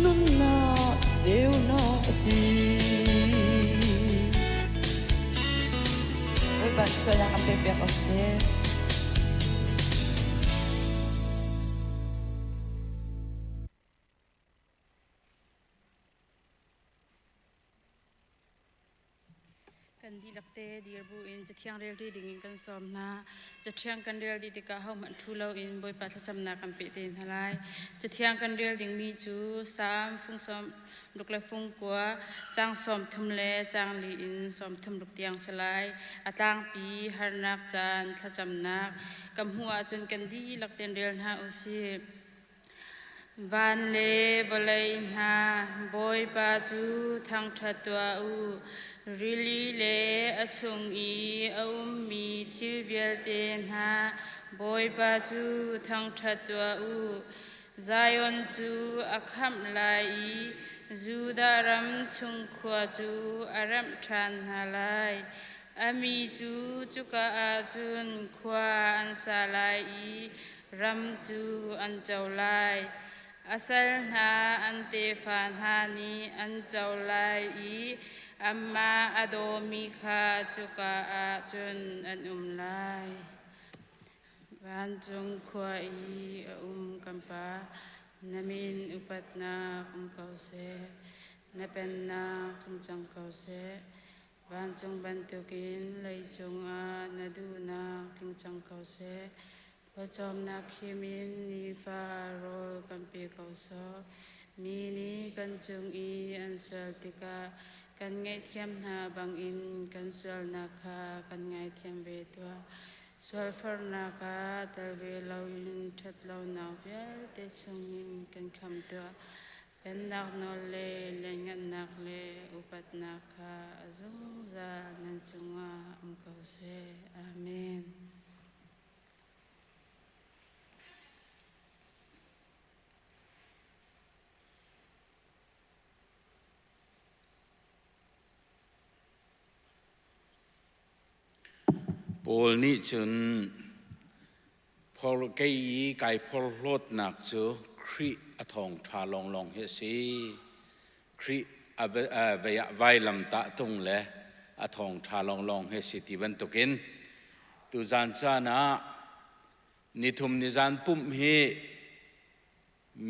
นุนนาเจ้านาสีไว้บันช่วยยังคำเปียกเอาเสียกันดีลักเตดีร์บูอินจะเที่ยงเรียลที่ดิ่งกันซ้อมนะจะเที่ยงกันเรียลดีติกาเฮามันทูเราอินบอยปัสจำนากันเปตินทลายจะเที่ยงกันเรียลดิ่งมีจูสามฟุ้งซ้อมลุกและฟุ้งกัวจางซ้อมทุ่มเล่จางลีอินซ้อมทุ่มลุกเตียงสลายอาตางปีฮาร์นักจานทจำนักกำหัวจนกันดีลักเตนเรียลฮาอุซีวันเล่บเลยฮาบอยปาจูทางทัดตัวอูริลีเล่อชงอีอุมมีทิวเวลเตนฮาบอยปาจูทางทัดตัวอูไซออนจูอักขัมไลจูดารัมชุงขวาจูอารัมทันฮาไลอามีจูจุกาอาจุนขวาอันซาไลรัมจูอันเจ้าไลอาศัยหาอันเตฟานฮานีอันเจ้าไลอัมมาอโดมิคาจุกาอาจุนอันไลวันจงขวายกัมปานามินอุปัตนาคุมเกาเสนาเป็นนาคุมจังเกาเสวันจงบันตุกินเลยจงอานาดูนาคุมจังเกาเสพระจอมนักขิมินนีฟาโรกัมปีเกาโซมีนี้กันจงอีอันเสติกากันไงเทียมนาบังอินกันสวลนาคากันไงเทียมเบตัวสวลฟอร์นาคาตะเวลาอินทัดลาวนาวเวลเตชงอินกันคำตัวเป็นนักนอเลเลงันนักเลอุปัตนาคาจุงซานันจุงอาอัมเกาเซอาเมนโปลนี่จนพอเกยไก่พอลดหนักจูครีอทองทาลองเฮสีครีเวียไวลำตะตรงเลยอทองทาลองเฮสีที่วันตุกินตุจานจานะนิทุมนิจานปุ่มเฮ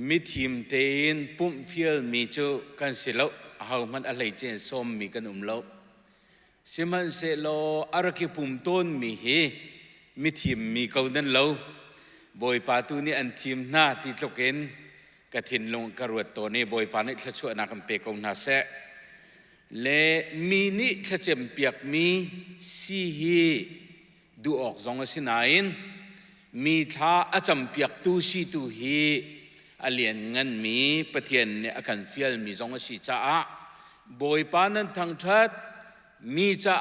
มิทิมเตนปุ่มเฟียลมีจูกันสิลเอามันอะไรเจนส้มมีกันลบสิมันเสโลอารักิปุ่มต้นมีเฮมิทิมมีเขาดันเลวบอยปาตูนี่อันทีมหน้าติดลกเกนกระถินลงกระรวดตัวนี้บอยปานี่ทช่วยนักเปกงนาเสเลมีนี่ทเจมเปียกมีสีเฮดูออกจงสินายนมีท่าอาจำเปียกตูสีตูเฮอเลียนเงินมีปะเทียนเนี่ยอาการเฟียลมีจงสิจ้าบอยปานั้นทางทัดมีจ้า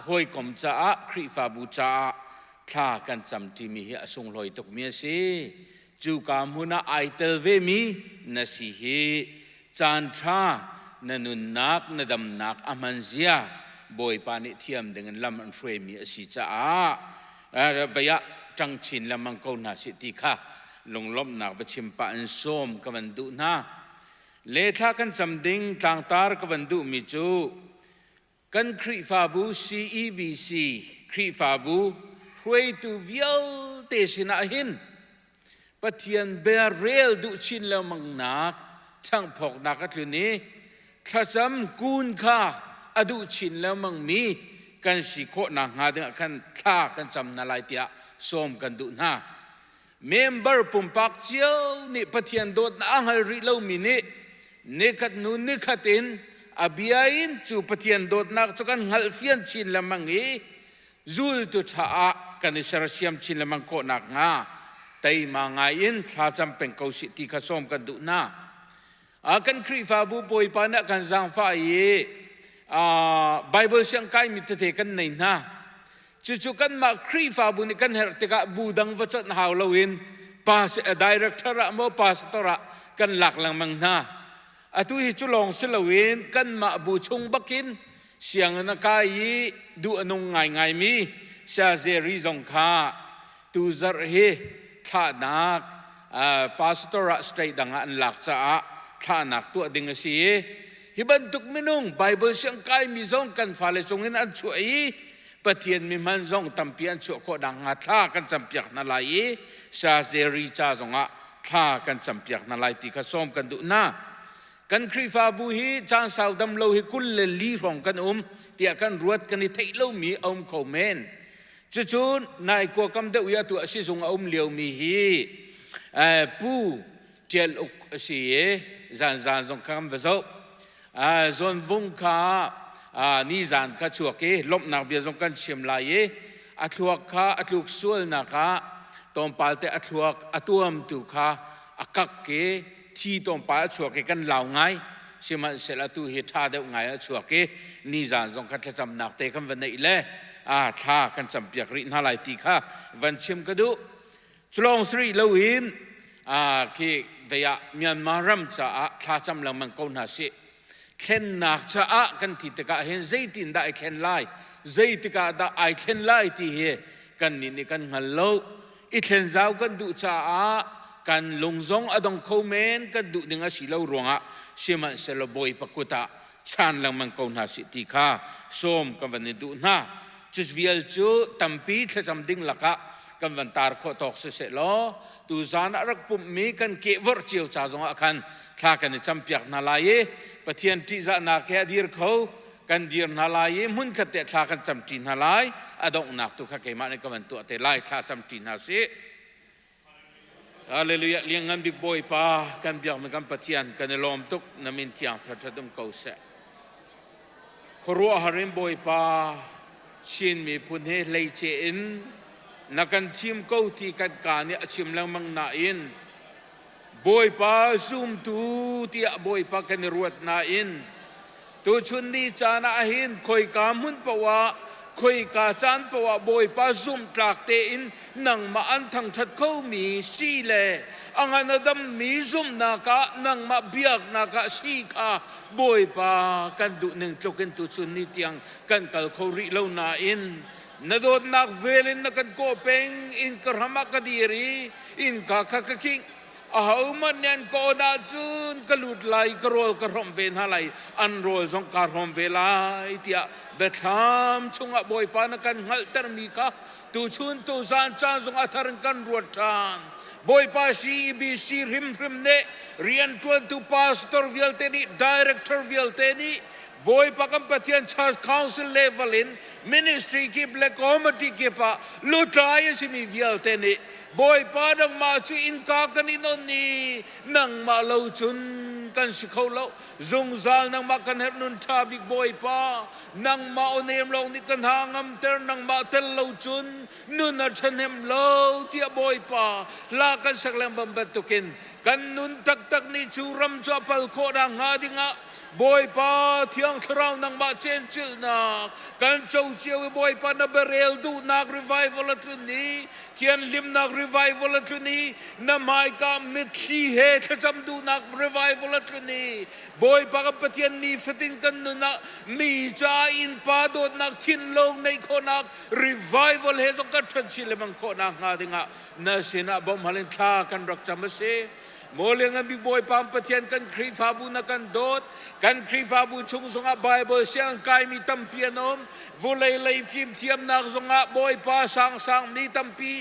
หอยกลมจ้าคริฟาบูจ้าข้ากันจำที่มีเหตุสงลอยตกเมียสิจูกามุนาไอเตลเวมีนสิเหจานทรานันุนนักนดำนักอามันเซียบอยปานิเทียมdenganลำอันเฟรมีสิจ้าเวียจังชินลำมังกนาสิติค่ะลงลบนักประชิมปะอันส้มกวันดุนะเลท่ากันจำดิ่งต่างตาร์กวันดุมิจูกันคริฟาบู CEBC คริฟาบูเพื่อตัวเวียลเตชินาหินปะเทียนเบรเรลดุชินแล้วมังนักช่างพกนักกันทีนี้ถ้าจำกูนค่ะ อดูชินแล้วมังมีกันสิโคหนังหาดึงกันท่ากันจำนาลายเตียส้มกันดูนะเมมเบอร์ปุ่มปักเจียวนี่ปะเทียนโดดอังหริเลวมินินี่ขัดนูนนี่ขัดอินอาบียอินจูปะเทียนโดดนักจุกันหัลฟิยนชินละมังอีจูลตุท่ากันอิสระเซียมชินละมังโคนักงาแต่มาไงอินท่าจำเป็นเขาสิที่ข้าส้มกันดูนะกันครีฟาบุปอยปานะกันจังฟ้าอีไบเบิลเสียงไกมิตรเทกันในนะจู่ๆกันมาครีฟาบุนี่กันเหตุการณ์บูดังวัชรหาวลวินพาสดีเรกเตอร์โมพาสตอระกันหลักหลังมังนะตุยจุลองสิลวินกันมาบูชงบักินเสียงนักายดูอนงไงมีเสียเจริจงคาตูซาร์เฮท่านักพาสตอระสเตย์ดังอันหลักจ้าท่านักตัวดิ่งสีฮิบันตุกมินุงไบเบิลเสียงไกมีจงกันฟาเลจงอินอันช่วยปะเทียนมีมันจงตั้มเปียนช่วยโคดังหาท่ากันจำเปียกนาลายชาเจริจาจงอ่ะท่ากันจำเปียกนาลายที่ข้าส้มกันดูนะกันครีฟาบูฮีจานสาวดำโลหิกุลเลลีรองกันเตียกันรวดกันที่ไทยโลมีคอมเมนจู่ๆนายกัวกำเดวยตัวสิจงเลียวมีฮีปูเจลอุกสีจานจงคำเวโซจนวงคานี่จานข้าชัวเกลบนักเบียจงกันเชียมลายอัตลวกข้าอัตลุกส่วนนักตอนปาลเตอัตลวกอัตวมตุข้าอักเกที่ตอนปาลชัวเกกันเหล่าไงเชื่อมันเสร็จแล้วตัวเหตุท่าเดียวไงชัวเกนี่จานจงกันจำนักเตะกันวันนี้เลยท่ากันจำเปียกรินาลายตีข้าวันเชื่อมกระดูจุลองสรีเลวินที่เวียเมียนมารัมจะท่าจำลังมันก้นหาสิเข็นนักจะกันที่ตะกะเห็นใจตินได้เข็นไล่ใจตะกะได้ไอเข็นไล่ที่เฮกันนี่กันฮัลโหลอีเข็นเจ้ากันดูจะกันลงซงอดงโคเมนกันดูดึงอาศิลารวงเชื่อมันเสลบอยปักกุตะชันลังมันก้นหาสิที่ข้าส้มกันวันนี้ดูนะจุดวิลจูตั้มปีเธอจำดิ้งลักะกันวันตาร์โคตอกเสร็จแล้วตูจานรักปุ่มมีกันเก็บวอร์จิวจ้าจงกันท่ากันจำเปียกนาลายปะเทียนที่จะนักแค่ดีร์เขากันดีร์นาลายมุนขัดเตะท่ากันจำจีนนาลายอดองนักตุกข้าเกมาในกันวันตัวเตะไล่ท่าจำจีนนาสิฮาเลลูยาเลี้ยงเงินบิ๊กบอยป้ากันเบียกมันกันปะเทียนกันในลมตุกน้ำมินเทียงทัดดุมเกาเสะครัวฮาริมบอยป้าชินมีพุ่นเฮเลยเจนนักกันทีมเกาที่กันการเนี่ยชิมแล้วมังนาอินบอยป้าซุ่มตูที่บอยป้ากันรวดนาอินตัวชุนนี้จานาหินคอยกามุนปวะคอยกาจานปวะบอยป้าซุ่มตรากเตอินนังมาอันทั้งชัดเขามีสีเลอังอันดำมีซุ่มนักะนังมาเบียกนักะสีขาบอยป้ากันดุหนึ่งตกันตัวชุนนี้เตียงกันกัลเขาริเลวนาอินนาโดนนักเวลินนักโกเปงอินกระมักกดีรีอินกาคักคิงมันยันโกนาจุนกลุดไหลกรอลกระหมเวนหาไหลอันโรลสงการหอมเวลาเตียเบทามชงบอยปานักันหัลตรมีกาตูชุนตูซานจานสงอาทารันกันรวดทานบอยปาCEBCริมเนเรียนทวนตูพาสตอร์วิลเตนีดีเรกเตอร์วิลเตนีบอยปากัมปะเทียนชาร์คาวน์ซิลเลเวลินมินิสทรีกิบเลคอมมิตี้กิบะลุตายสิมีวิลเตนีบอยป้านังมาช่วยอินกากันอินนี่นังมาเล่าจุนกันสิเขาเล่าจงซาลนังมากันเฮนุนทาบิกบอยป้านังมาเอาเนมลงนี่กันหางมเตอร์นังมาเตลเล่าจุนนุนอัชเนมเล่าเทียบอยป้าลากันสักแรงบำบัดตุกินกันนุนตักนี่จูรัมจอพัลโคดังหาดิงะบอยป้าเที่ยงคราวนังมาเชนจิลนักกันเจ้าเชียวบอยป้านับเรลดูนักรีไวฟ์วลตุนี้เทียนลิมนักrevival tu ni namai ka mitli he tham du nak revival tu ni boy pa ka pathian ni fitin kan nu na mi cha in pa do nak thin long nei kho nak revival he so ka thachile mang kho na nga dinga na sina bom halin tha kan rak cham se โมเลียงบิบอยปามปะเทียนกันครีฟาบูนักันโดดกันครีฟาบูชงสงะไบเบิลเสียงกายมีตัมเปียนอมวุเลยเลยฟิมเทียมนักสงะบอยปาสังมีตัมปี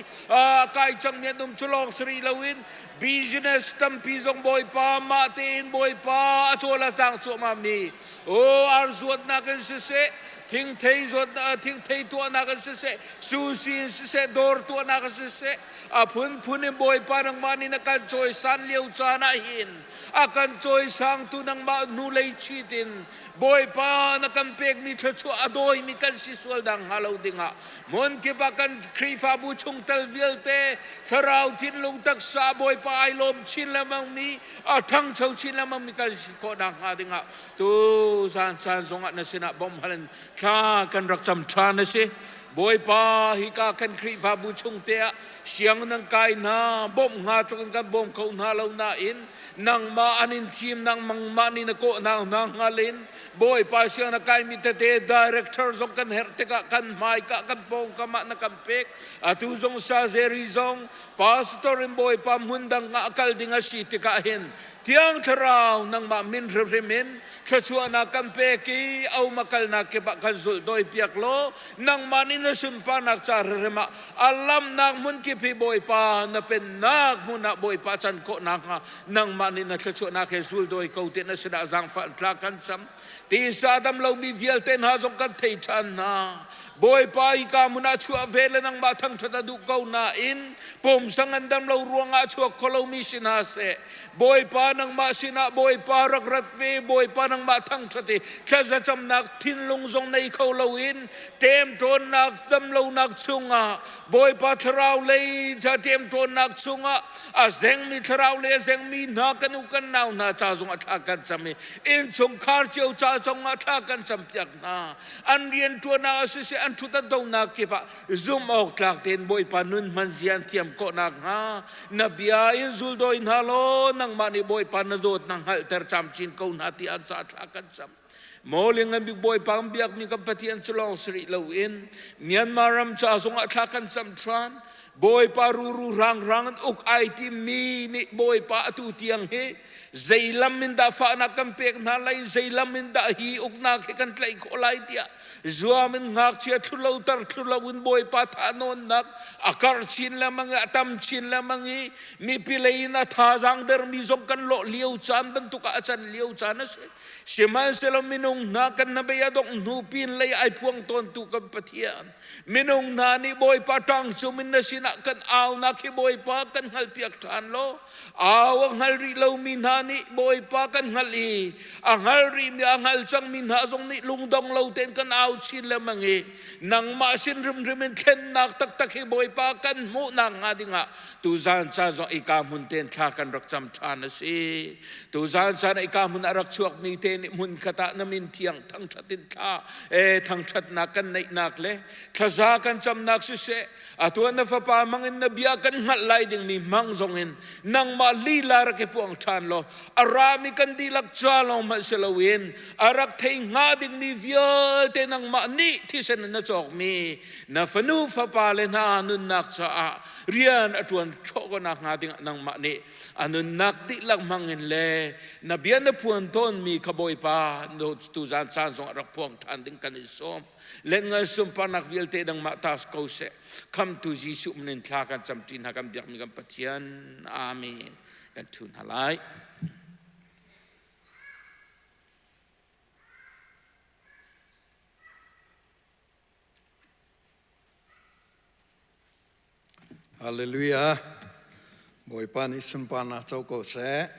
กายจังเมียนุมชุลองสรีลวินbusiness tampi zong boy pa matin boy pa achola tang chu ma mi o ar zuat na kan se thing thei zot thing thei to na kan se su sin se dor to na kan se a phun boy pa nang mani na kan choi san liu cha na hin a kan choi sang tu nang ma nu lei chitin boy pa na kan pek mi chu adoi mi kan si sual dang halo dinga mon ke pa kan krifa bu chung tal vil te tharau tin lung tak sa boy pa ai lom chin lamang mi a thang chau chin lamang mi kan si ko dang ha dinga tu san zonga na sina bom halan kha kan rak cham tha na si boy pa hi ka kan krifa bu chung te siang nang kai na bom nga tu kan bom ko na lo na in nang ma anin team nang mang ma ni na ko na ngalin boy pa siang na kai mi te director zong kan her te ka kan mai ka kan pong ka ma na kan pek atu zong sa zeri zong pastor in boy pa mundang nga akal dinga si te ka hin tiang tharau nang ma min remin khachua na kan peki au makal na ke ba kan zul doi piak lo nang manin na sumpa nak char rema alam nak mun ki pi boy pa na pen nak mun na boy pa chan ko na nang manin na khachua na ke zul doi ko te na sida zang fa tla kan sam ti sa dam lo mi viel ten ha zong kan thei chan na boy pa I ka muna chua vele nang ma thang thata du ko na in pom sangan dam lo ruanga chua kolo mi sina se boy pa nang ma sina boy pa rak rat ve boy pa nang ma thang thati khaza cham nak thin lung zong nei kho lo in tem ton nak dam lo nak chunga boy pa thrau le tha tem ton nak chunga a zeng mi thrau le zeng mi na kan u kan naw na cha zong a tha kan cham in chung khar chiu cha zong a tha kan cham pyak na an rian tu na se an thu ta do na ke pa zoom ok tlak ten boy pa nun man zian thiam ko nak ha na bia in zul do in halo nang mani boy pa na dot nang hal ter cham chin ko na ti an sa tha kan cham moling ang big boy pang biak mi kapatian chulong sri lo in Myanmar ram cha zong a tha kan cham tran boy pa ruru rang uk ai ti mi ni boy pa tu tiang he zailam min da fa na kan pek na lai zailam min da hi uk na ke kan tlai ko lai tia zuamin ngak chia thulo tar thulo un boy pa thanon nak akar chin lamang atam chin lamang mi pilei na tha jang der mi zong kan lo liu chan ban tu ka chan liu chan se siman selo minung na kan na beya dong nu pin lei ai phuang ton tu kan pathian minung na ni boy pa tang chumin na sina kan aw na ki boy pa kan hal piak than lo aw ngal ri lo min na ni boy pa kan hal I angal ri mi angal chang min ha zong ni lung dong lo ten kan aw chin lamang nang ma sin rim ken nak tak hi boy pa kan mu nang nga dinga tu zan cha zo ika mun ten tha kan rak cham than si tu zan cha ika mun arak chuak mi te ni mun kata na min thiang thang thatin tha thang that na kan nei nak le khaza kan cham nak si se atuan na fa pa mangin na bia kan ngal lai ding mi mang zongin nang ma li la ra ke puang than lo arami kan dilak cha lo ma selawin arak thei nga ding mi viol te nang ma ni thi sen na chok mi na fanu fa pa le na nun nak cha rian atuan choko nak nga ding nang ma ni anun nak di lang mangin le na bia na puan ton mi kaboy pa no tu zan san zong arak puang than ding kan isom len nga sumpa nak viol te dang ma tas ko se come to Jesus mnen thla kan cham tin ha kan biak mi kan pathian amen kan thun halai Hallelujah. Boy pan isum pan na chau ko se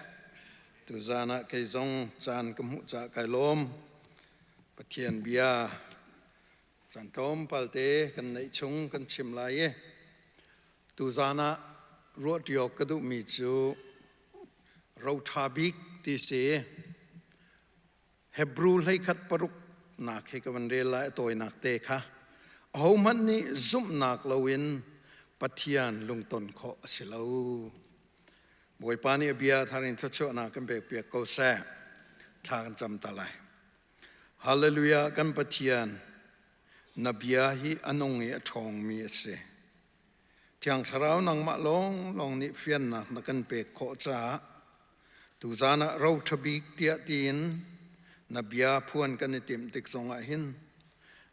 tu zana ke zong chan kum cha kai lom pathian bia chan tom palte kan nei chung kan chim lai tu zana rot yok ka du mi chu ro thabik ti se Hebrew lai khat paruk na ke ka van re la toy nak te kha ho man ni zum nak lawin pathian lung ton kho silo boy pani bia tharin thacho na kan be pe ko sa tha kan cham ta lai hallelujah kan pathian nabia hi anong e thong mi se thiang tharau nang ma long ni fian na kan pe kho cha tu zana rau thabik tia tin na bia phuan kan tim tik zonga hin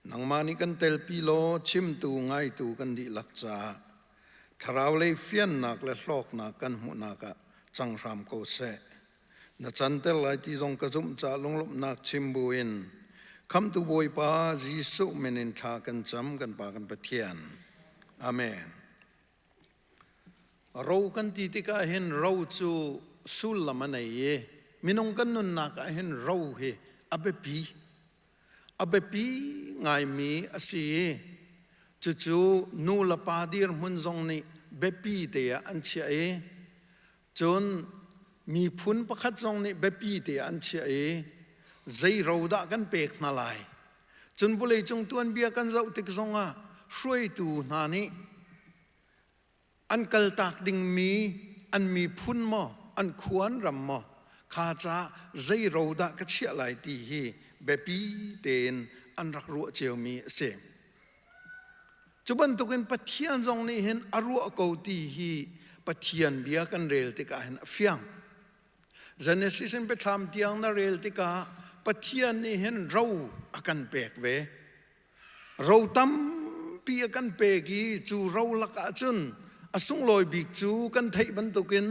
nangmani kan tel pi lo chim tu ngai tu kan di lakcha tharau le fian nak le hlok na kan mu na ka changram ko se na chantel lai ti zong ka zum cha longlop nak chimbuin kham tu boi pa jisu menin tha kan cham kan pa kan pathian amen rau kan ti tika hen rau chu sul lamanai ye minong kan nun na ka hen rau he abepi ngai mi asi chu nu la pa dir mun zong ni bepi te ya an chia e chon mi phun pakhat zong ni bepi te an chia e zai ro da kan pek na lai chun bulei chung tuan bia kan zau tik zonga shroi tu na ni an kal tak ding mi an mi phun mo an khuan ram mo kha cha zai ro da ka chia lai ti hi bepi ten an rak ru cheu mi se chuban tukin pathian zong ni hen aru ko ti hi pathian bia kan rel te ka hen fiang Genesis in betam tiang na rel te ka pathian ni hen rau akan pek ve rau tam pi akan peki chu rau laka chun asung loi bik chu kan thei ban tukin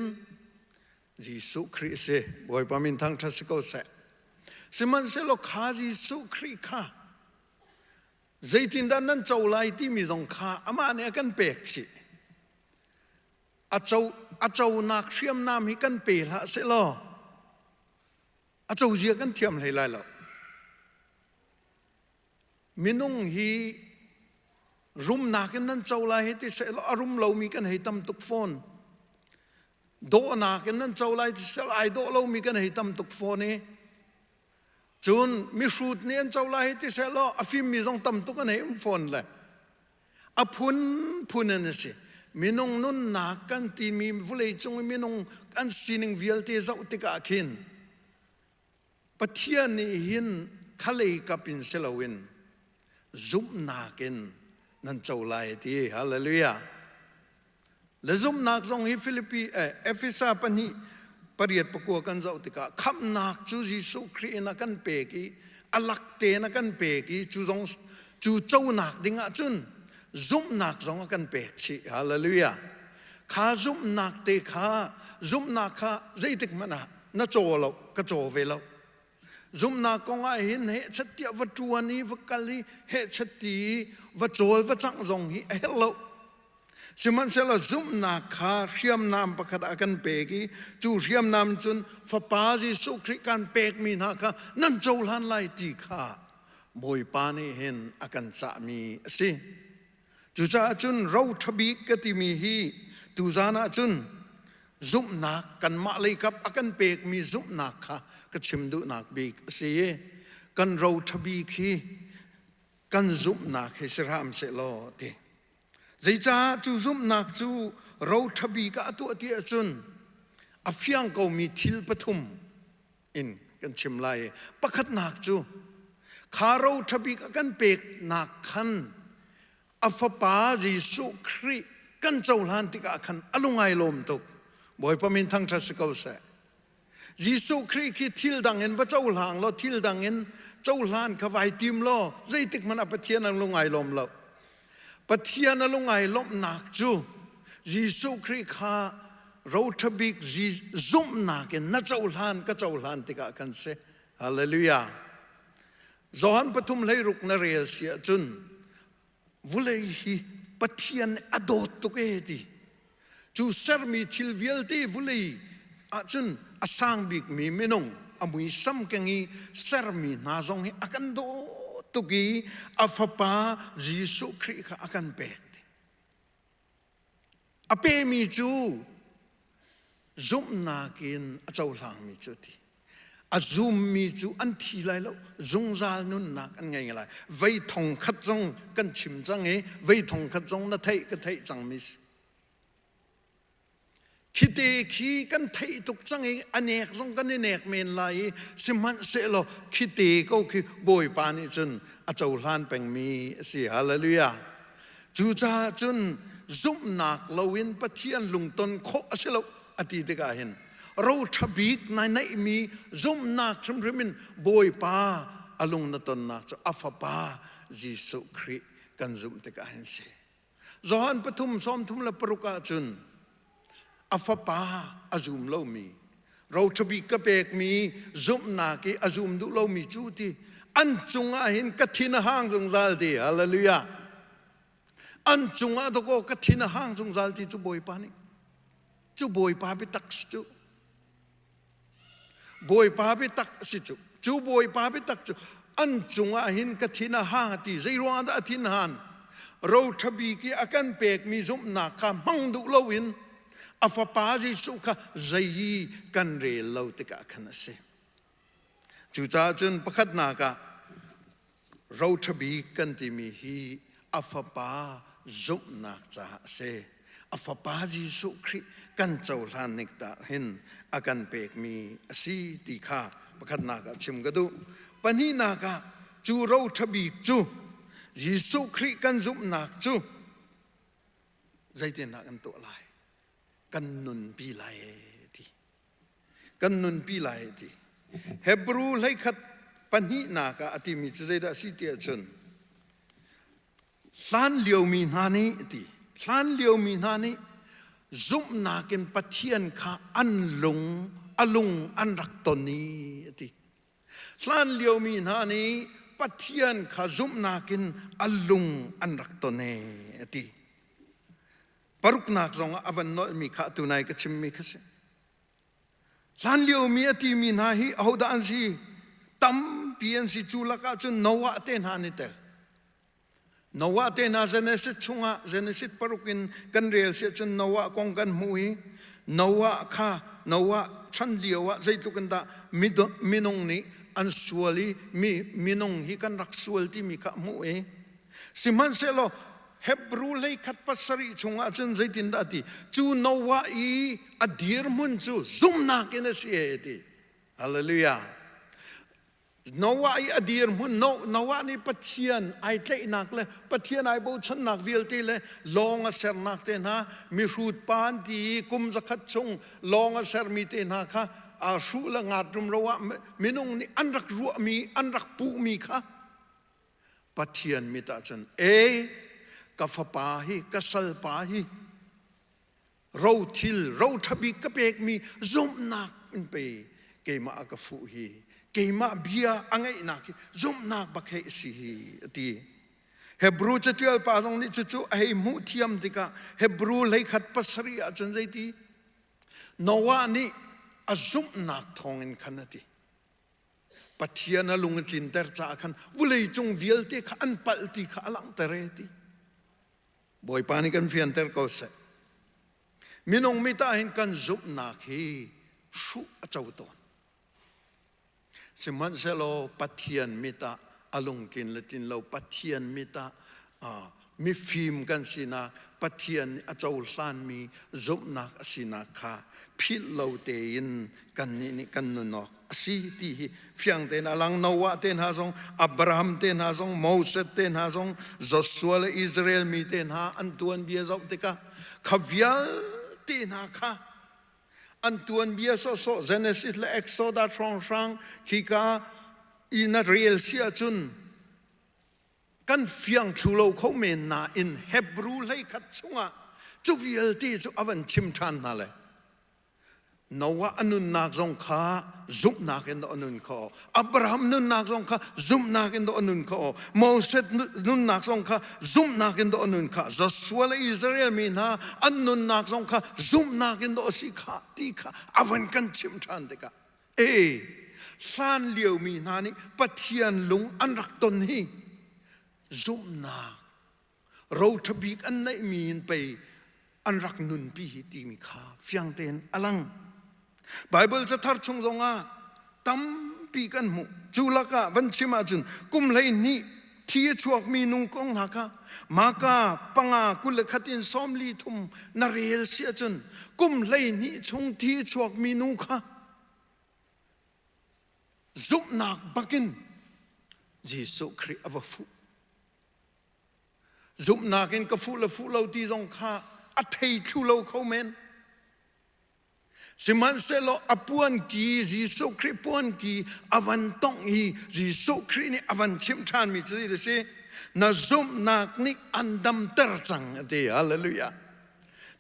Jisu Christ se boy pamin thang thasiko se siman se lo kha Jisu Christ kha zaitin dan nan chau lai ti mi zong kha ama ne kan pek chi a chau nak thiam nam hi kan pe la se lo a chau zia kan thiam lai lai lo minung hi rum nak nan chau lai he ti se lo arum lo mi kan hei tam tuk phone do nak nan chau lai ti se ai do lo mi kan hei tam tuk phone ni chun mi shoot ni an chau lai ti se lo a film mi zong tam tuk kan hei phone la a phun an se minung nun na kan ti mi vulei chung minung kan sining vial te zau te ka khin pathian ni hin khalei kapin selawin zum na ken nan chau lai ti hallelujah le zum nak zong hi Philippi Ephesus pani pariat pakua kan zau te ka kham nak chu Jisu Christ na kan pe ki alak te na kan pe ki chu zong chu chau nak dinga chun zum nak zong kan pe chi hallelujah kha zum nak te kha zum nak kha zaitik mana na cholo ka cho ve lo zum nak kong a hin he chatia vatuani vakali he chati vachol vachang zong hi hello siman sela zum nak kha riam nam pakhat akan pe ki chu riam nam chun fa pa Jisu Christ kan pek mi na kha nan chol han lai ti kha moi pa ni hen akan cha mi si chu cha chun ro thabi ka ti mi hi tu zana chun zum nak kan ma lei kap akan pek mi zum nak kha ka chim du nak bi si kan ro thabi khi kan zum nak he sram se lo ti zai cha chu zum nak chu ro thabi ka tu ti chun a fiang ko mi thil pathum in kan chim lai pakhat nak chu kha ro thabi ka kan pek nak khan afapa Jisu Christ kan chaulan tika khan alungai lom tok boy pamin thang thasiko se Jisu Christ ki thil dangin va chaulang lo thil dangin chaulan khawai tim lo zaitik man apathian ang lungai lom lo pathian alungai lom nak chu Jisu Christ kha ro thabik ji zum nak na chaulan ka chaulan tika khan se hallelujah zohan pathum lei ruk na rel sia chun vulei hi pathian adot to ke ti chu sermi thilvial ti vulei a chun asang bik mi minong amui sam kengi sermi na zong hi akan do to gi afapa Jisu Christ kha akan pek ti ape mi chu zum na kin achau lang mi chu ti azum mi chu an thi lai lo zung zal nun nak an ngai ngai lai vei thong khat zong kan chim chang e vei thong khat zong na thei ka thei chang mi khite khi kan thei tuk chang e anek zong kan nek men lai siman se lo khite ko khi boy pa ni chun a chau hlan peng mi si hallelujah chu cha chun zum nak lowin pathian lungton kho aselo ati te ka hin เราทบีกในมีซุ่มนักทำมินบอยป้าอลุงนตนนักจะอัฟป้ายิสุคริกันซุ่มเตกาเห็นเสจอนปฐุมซ้อมทุมละปรุกาจุนอัฟป้าอาซุมเล่ามีเราทบีกเปกมีซุ่มนักอาซุมดุเล่ามีจูตีอันจงอาเห็นกัทินห้างจงซัลตีฮาเลลูยาอันจงอาตโกกัทินห้างจงซัลตีจูบอยป้านี่จูบอยป้าไปตักสิจูบอยป้าไปตักสิจูบอยป้าไปตักจูอันจงอาเห็นกัทินห้างตีใจร้อนอาทินหานเราทบีกีอากันเปกมีซุ่มนักมังดุเล่าวินอัฟป้าจิสุขใจกันเรลเล่าติกาขันเสจูจ้าจนประคัดนากะเราทบีกันที่มีฮีอัฟป้าซุปนักจ้าเสอัฟป้าจิสุคริกันเจ้าลานนิกตาเห็นอากันเปกมีสีติขาประคัดนากะชิมกระดูปนีนากะจูเราทบีจูยิสุคริกันซุปนักจูใจเตียนนักกันตัวลายกันนุนปีลายทีกันนุนปีลายทีเฮบรูไลขัดปัญหาก็อธิมิตรใจได้สิเตียชนล้านเลียวมีนานี้ทีล้านเลียวมีนานี้ซุ่มนาเกินปัจเจียนข้าอันลงอันรักตนนี้ทีล้านเลียวมีนานี้ปัจเจียนข้าซุ่มนาเกินอันรักตนนี้ทีปรุกนักจงอาวันน้อยมีข้าตุนายก็ชิมมีข้าเสล้านเลียวมีอติมีนาฮีเอาดานซีตั้มเปลี่ยนสิจูลักจนนวะเตนหานิเตลนวะเตนหาเจเนสิตชุงะเจเนสิตปรุกินกันเรียลเสียจนนวะกองกันมุยนวะข้านวะชันเลียวะใจตุกันตามินงนี้อันสวลีมินงฮีกันรักสวลที่มีข้ามุยสิมันเซโลเฮบรูเลยขัดปัสริชงอาจารย์ใจตินดาติจูนวะอีอดีร์มุนจูซุ่มนักเนสีเอติฮาเลลูยานวะอีอดีร์มุนนวะนี่ปัจเจียนไอเตนักเลยปัจเจียนไอโบชันนักวิลตีเลยลองอาเซอร์นักเตนะมีรูดปานตีกุมจักขัดชงลองอาเซอร์มีเตนะค่ะอาชูละงาดรุมระวะมินงนี่อันรักรัวมีอันรักปูมีค่ะปัจเจียนมีตาจันกฟปาฮีกสลปาฮีเราทิลเราทบีกเปกมีซุ่มนักเป็นไปเกมาอากฟูฮีเกมาเบียอังไงนักซุ่มนักบักเฮสีฮีตีเฮบรูจะเที่ยวป่าตรงนี้จู่ๆไอ้มุทิยมติกาเฮบรูเลยขัดปัสริอาจารย์ใจตีนวานี่อาซุ่มนักทองอินขันตีปัจเจียนลุงจินเตอร์จ้าขันวุเลยจงเวียลตีขันปัลตีขันลังเตเรตีบอยปานิกันเฟียนเตอร์ก็เสมินงมิตาเห็นกันซุบนักฮีชุอเจ้าตอนสมันเซโลปัทเทียนมิตาอลงกินละตินเราปัทเทียนมิตามีฟิล์มกันสินะปัทเทียนอเจ้าลานมีซุบนักสินะค่ะพิลเราเตยินกันนี่กันนุนอกสีที่เฟียงเตนอลังนวะเตนหาซองอับราฮัมเตนหาซองโมเสสเตนหาซองจอชัวและอิสราเอลมีเตนหาอันตัวนเบียจอกเตกะขวิลเตนหาค่ะอันตัวนเบียโซเจเนซิสและเอ็กโซดาทรองช่างขีกาอินาเรียลเสียจุนกันเฟียงทุโลเขาเมนนาอินเฮบรูเลยขัดชงะจุวิลตีจุอวันชิมทันนั่นเลยนวะอนุนนักจงข้าซุบนักอินโดอนุนข้าอับราฮัมนุนนักจงข้าซุบนักอินโดอนุนข้าโมเสสนุนนักจงข้าซุบนักอินโดอนุนข้าจอชัวและอิสราเอลมีนาอันนุนนักจงข้าซุบนักอินโดสิข้าตีข้าอวันกันชิมทันเด็กสานเลียวมีนานี่ปัจเจียนลุงอันรักตนนี้ซุบนักเราทบีกอันไหนมีนไปอันรักนุนปีหิตีมีข้าเฟียงเตนอลังไบเบิลจะทัดชงจงอาตั้มปีกันมุจูลักะวันชิมาจุนกุมเลยนี่ที่ชวกมีนุงกงหักมากาปังอากุลขัดินซ้อมลีทุมนาเรียลเสียจุนกุมเลยนี่ชงที่ชวกมีนุค่ะซุบนักบักินยิสุคริอวฟุซุบนักอินกฟูละฟูเราที่จงข้าอัฐิทุเราเขาเมน สิมันเสลอปวนกีจีสุคริปวนกีอวันตงฮีจีสุครินี่อวันชิมทานมีจีเดสินาซุมนักนี่อันดัมเตอร์จังเดียฮาเลลูยา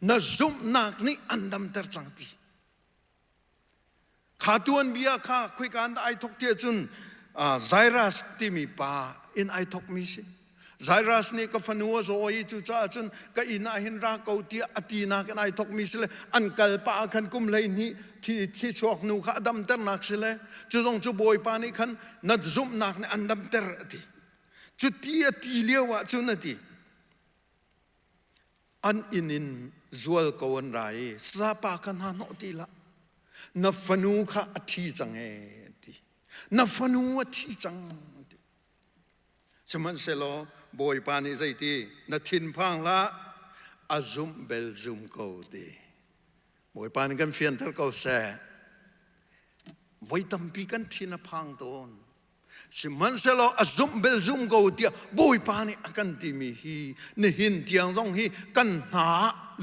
นาซุมนักนี่อันดัมเตอร์จังตีขาตัวนเบียข้าคุยกันไอทกเทียจุนไซรัสที่มีป่าอินไอทกมีสิไซรัสนี่ก็ฟันหัวโซยจุจ้าจุนก็อินไอหินรักเอาที่อตีนักไอทกมีสิเลยอันกัลปะขันกุมเลยนี่ที่ชวกนูข้าดัมเตอร์นักสิเลยจุดงจุบอยปานี่ขันนัดซุมนักนี่อันดัมเตอร์ตีจุดที่ตีเลี้ยวจุนตีอันอินินจวลกวนไรซาปากันหาโนตีละนับฟันูข้าอธิจังเอตีนับฟันูอธิจังตีสมันเสลอบอยปานิใจตีนัดทินพังละอาซุมเบลซุมโกตีบอยปานิกันเฟียนทัลโกเซไว้ตั้มปีกันทินพังโตนสิมันเสลออาซุมเบลซุมโกตีบอยปานิอากันติมีฮีนี่หินเตียงซองฮีกันหา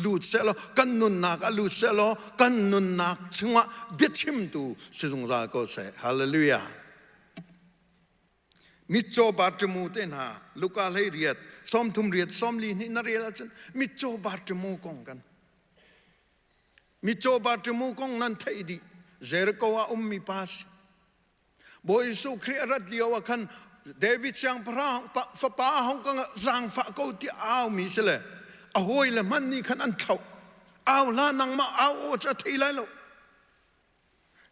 ลูดเสลอกันนุนนักลูดเสลอกันนุนนักชงะเบียชิมตูสิจงราโกเซฮาเลลูยามิโจบาร์ตมูเตนฮาลูกาเลยเรียดซ้อมทุ่มเรียดซ้อมลีนี่นาเรียดจันมิโจบาร์ตมูกงกันมิโจบาร์ตมูกงนั่นไทยดีเจริโกวามีปัสบอยสุครีรัดเลียวคันเดวิดช่างพระฟ้าป้าห้องกังสังฟ้ากูที่อ้าวมีเสลอโหยละมันนี่ขันอันเท่าอ้าวละนังมาอ้าวจะทีไรแล้ว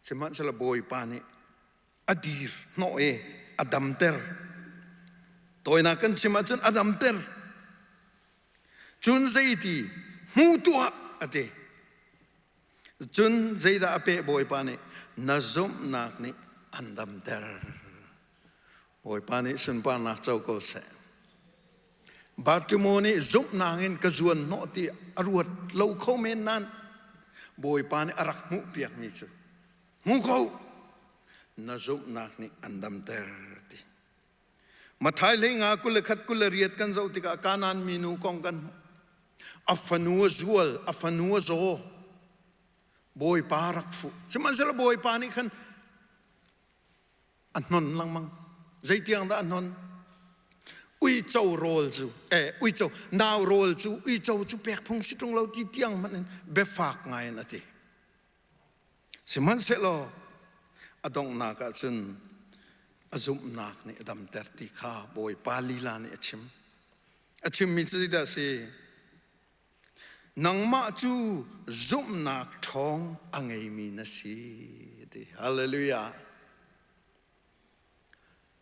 สมันสละบอยปานี่อดีร์โนเออดัมเตอร์ตัวนักกันสมันจนอดัมเตอร์จุนใจดีมูตัวอเดจุนใจดาเปบอยปานี่นาซุมนักนี่อันดัมเตอร์บอยปานี่สุนปานักเจ้าก็เสบาร์ติโมนี่ซุปนางเงินกระจวนโนติอรวดเราเข้าเมนนั้นบอยปานี่อรักมุเปียกมิจูมุเขานาซุปนักนี่อันดัมเตอร์ติมาไทยเลยงากุลขัดกุลเรียดกันเจ้าติกาการานมีนูกองกันอัฟฟันัวจวลอัฟฟันัวโซบอยปารักฟุสมันสละบอยปานี่ขันอันนนลังมังใจเตียงดาอันนนอุยเจ้าโรลจูอุยเจ้านาวโรลจูอุยเจ้าจูแปกพงสิตรงเราที่เตียงมันเบฝากไงนะทีสิมันเสลออดงนักจุนอซุมนักนี่ดำเตอร์ติข้าบอยปาลีลานี่ชิมมิจิดาสีนังมาจูซุมนักทองอังไงมีนะสีดิฮาเลลูยา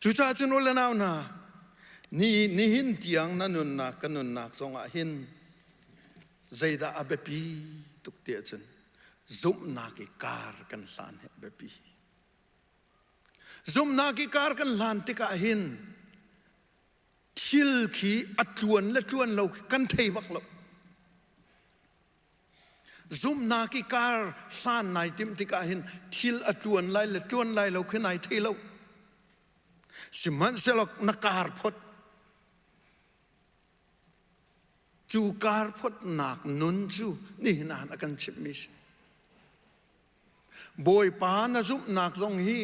จูจ้าจุนวลนาวนานี่หินเตียงนั่นนุนนักกันนุนนักสองหินใจดาเบปีตุกเตียจันซุมนักการกันลานเบปีซุมนักการกันลานติกาหินทิลขีอัตวนและตวนเรากันเทบักเราซุมนักการลานนายติมติกาหินทิลอัตวนไลและตวนไลเราขึ้นนายเทเราสิมันเสลกนักการพดจูการพดหนักนุนจูนี่นานอากันชิบมิสบอยปานะซุปหนักตรงฮี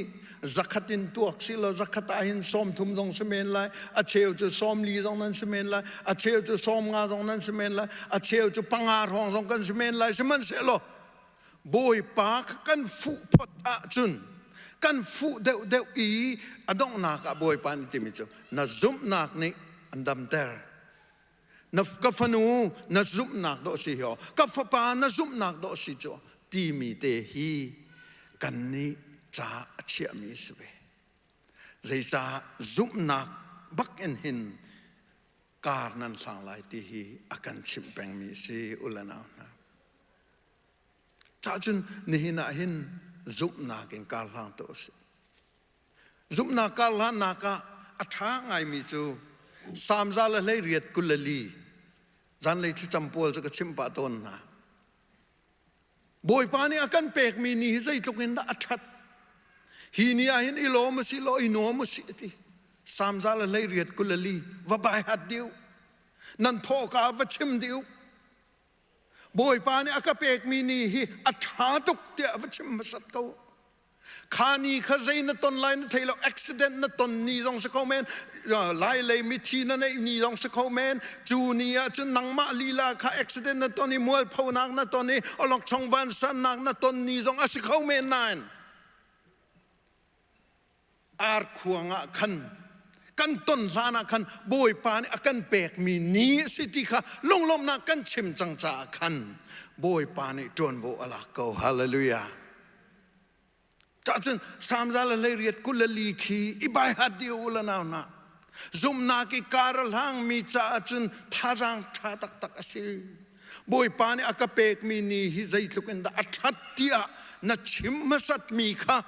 จักขัดินตัวสิลจักขัดอาหินซ้อมทุ่มตรงเสมนไลอาเชียวจะซ้อมลีตรงนั้นเสมนไลอาเชียวจะซ้อมงาตรงนั้นเสมนไลอาเชียวจะปังอาห้องตรงกันเสมนไลสมันเสลบอยปากันฟุพดอาจุนกันฟุเดวอีอดงนักบอยปานิติมิจูนะซุปนักนี่อันดัมเตอร์นับกับฟันูนับซุปนักโดสิฮอกับฟ้าปานับซุปนักโดสิจ่อที่มีเตฮีกันนี้จ้าเชื่อมีสเวใจจ้าซุปนักบักเอ็นหินการนั้นสังไลที่ฮีอากันชิมแปงมีสีอุลนาวนะจ้าจุนนี่น่าหินซุปนักเองการลังโตสิซุปนักการลังนักอัฐาไงมีจูสามซาลเลยเรียดกุลลีจันเลยที่จำปวลจะกชิมปะต้นนะบอยปานี่อากันเปกมีนี่ใจตกเห็นได้อัดฮีนี่อาเห็นอิโลมสิโลอิโนมสิติสามซาลเลยเรียดกุลลีว่าบายหัดเดียวนั่นพ่อกาวว่าชิมเดียว บอยปานี่อากาเปกมีนี่ฮีอัฐาตุกเตียวัชิมมาสัตเขาขานีข้าใจนั่นตอนไลน์นั่นเทเราอุบิเหตุนั่นตอนนี้จงสกาวแมนไล่เลยมิทีนั่นนี่จงสกาวแมนจูนี่จนนังมาลีลาข้าอุบิเหตุนั่นตอนนี้มัวพาวนักนั่นตอนนี้อลองช่องวันสันนักนั่นตอนนี้จงสกาวแมนนั่นอาร์ขวงขันกันต้นสานาขันบอยปานี่กันเปกมีนี้สิทธิค่ะลงลมนักกันชิมจังจ่าขันบอยปานี่จวนโบอลาเกาฮาเลลูยาจ้าจนสามจาลเลยเรียดกุลลีขีอิบายฮัดเดียวละนาวนะซุมนากิการลางมีจ้าจนท่าจางท่าตักตักสิบอยปานี่กเปกมีนี้ฮิใจลุกันดาอัฐเตียนัดชิมมาสัตมีค่ะ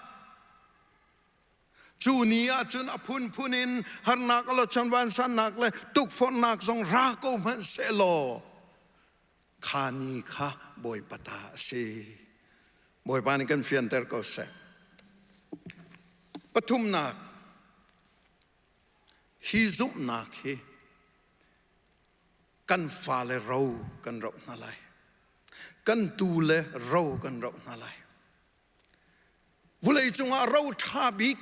จูนี้จนอพุนพุนินฮาร์นักอลชันวันสันนักเลยตุกฝนนักทรงรักมันเสโลขานีค่ะบอยปตาสิบอยปานี่กันเฟียนเตอร์ก็เสปทุมนักฮิซุปนักฮีกันฟาเลเรากันเราหน้าไหลกันตูเลเรากันเราหน้าไหลวุเลยจงอาเราท่าบิก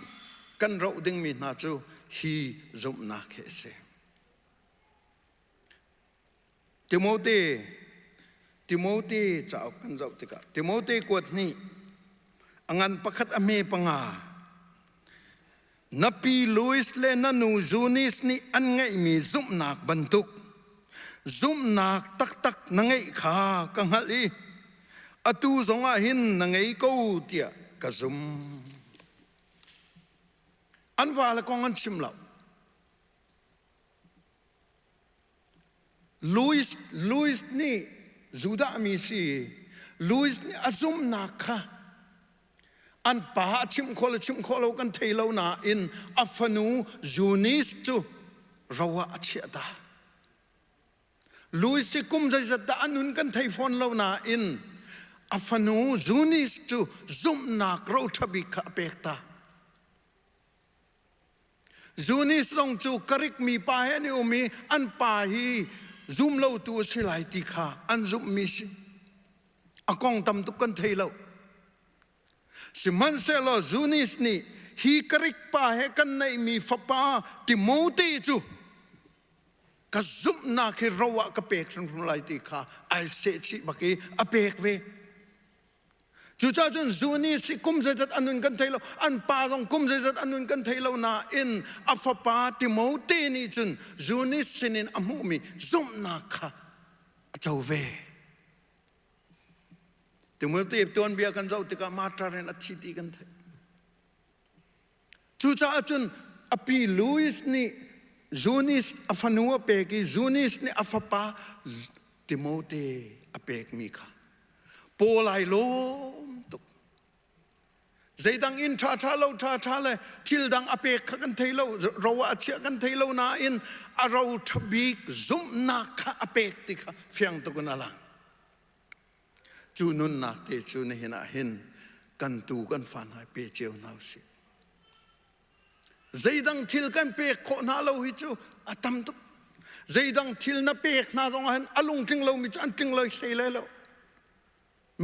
กันเราดึงมีนาจูฮีซุปนักเฮเซติโมธีจะเอากันเราติกะติโมธีกวดนี้อันประคัดอเมปังานปีลุยส์เลนันูจูนิสนี่อันไงมีซุมนักบรรทุกซุมนักตักนังไงขากังหัลีอตูสงอาหินนังไงกูเตียกซุมอันว่าละกองอันชิมเหล่าลุยส์นี่จูดามีสีลุยส์นี่อซุมนักค่ะอันป่าชิมโคลกันเทเลนาอินอัฟนูจูนิสจูเราว่าเชียดาลุยสิกุมใจจะตาอันนุนกันเทฟอนเลนาอินอัฟนูจูนิสจูซุมนักเราทบิกะเปกตาจูนิสลงจูกริกมีป่าเฮนิโอมีอันป่าฮีซุมเลาตัวสิไลติขาอันซุมมิสิอากองตำตุกันเทเลสิมันเซลจูนิสนี่ฮีกริกป่าเฮกันในมีฟ้าป่าติโมธีจูกซุมนาคิรวะกะเปกรันพไลติขาไอเซชิบักีอเปกเวจูจ้าจนจูนิสกุมเจจัดอันนุนกันเทเลอันป่าตรงกุมเจจัดอันนุนกันเทเลนาอินอัฟป่าติโมธีนี่จนจูนิสสินินอมุมีซุมนาคาเจ้าเวถึงเมื่อตีบตัวเบียกันเจ้าติกามาตราเรนอธิติกันเถอะจูจ้าจนอปีลุยส์นี่จูนิสอฟนัวเปกีจูนิสนี่อฟปาติโมธีอเปกมีค่ะโปไลโลมตุกใจดังอินท่าเลยทิลดังอเปกกันเทโลเราอาเชียกันเทโลนาอินเราทบีกซุมนักอเปกติค่ะเฟียงตุกันอะไรจูนุนนักเตจูนเห็นเห็นกันตูกันฟันให้เปเจียวนาสิใจดังทิลกันเปกโคนาเราฮิจูอัตมตุใจดังทิลนับเปกนาจงหันอลุงจิงเรามิจันจิงเราเสียเลยเรา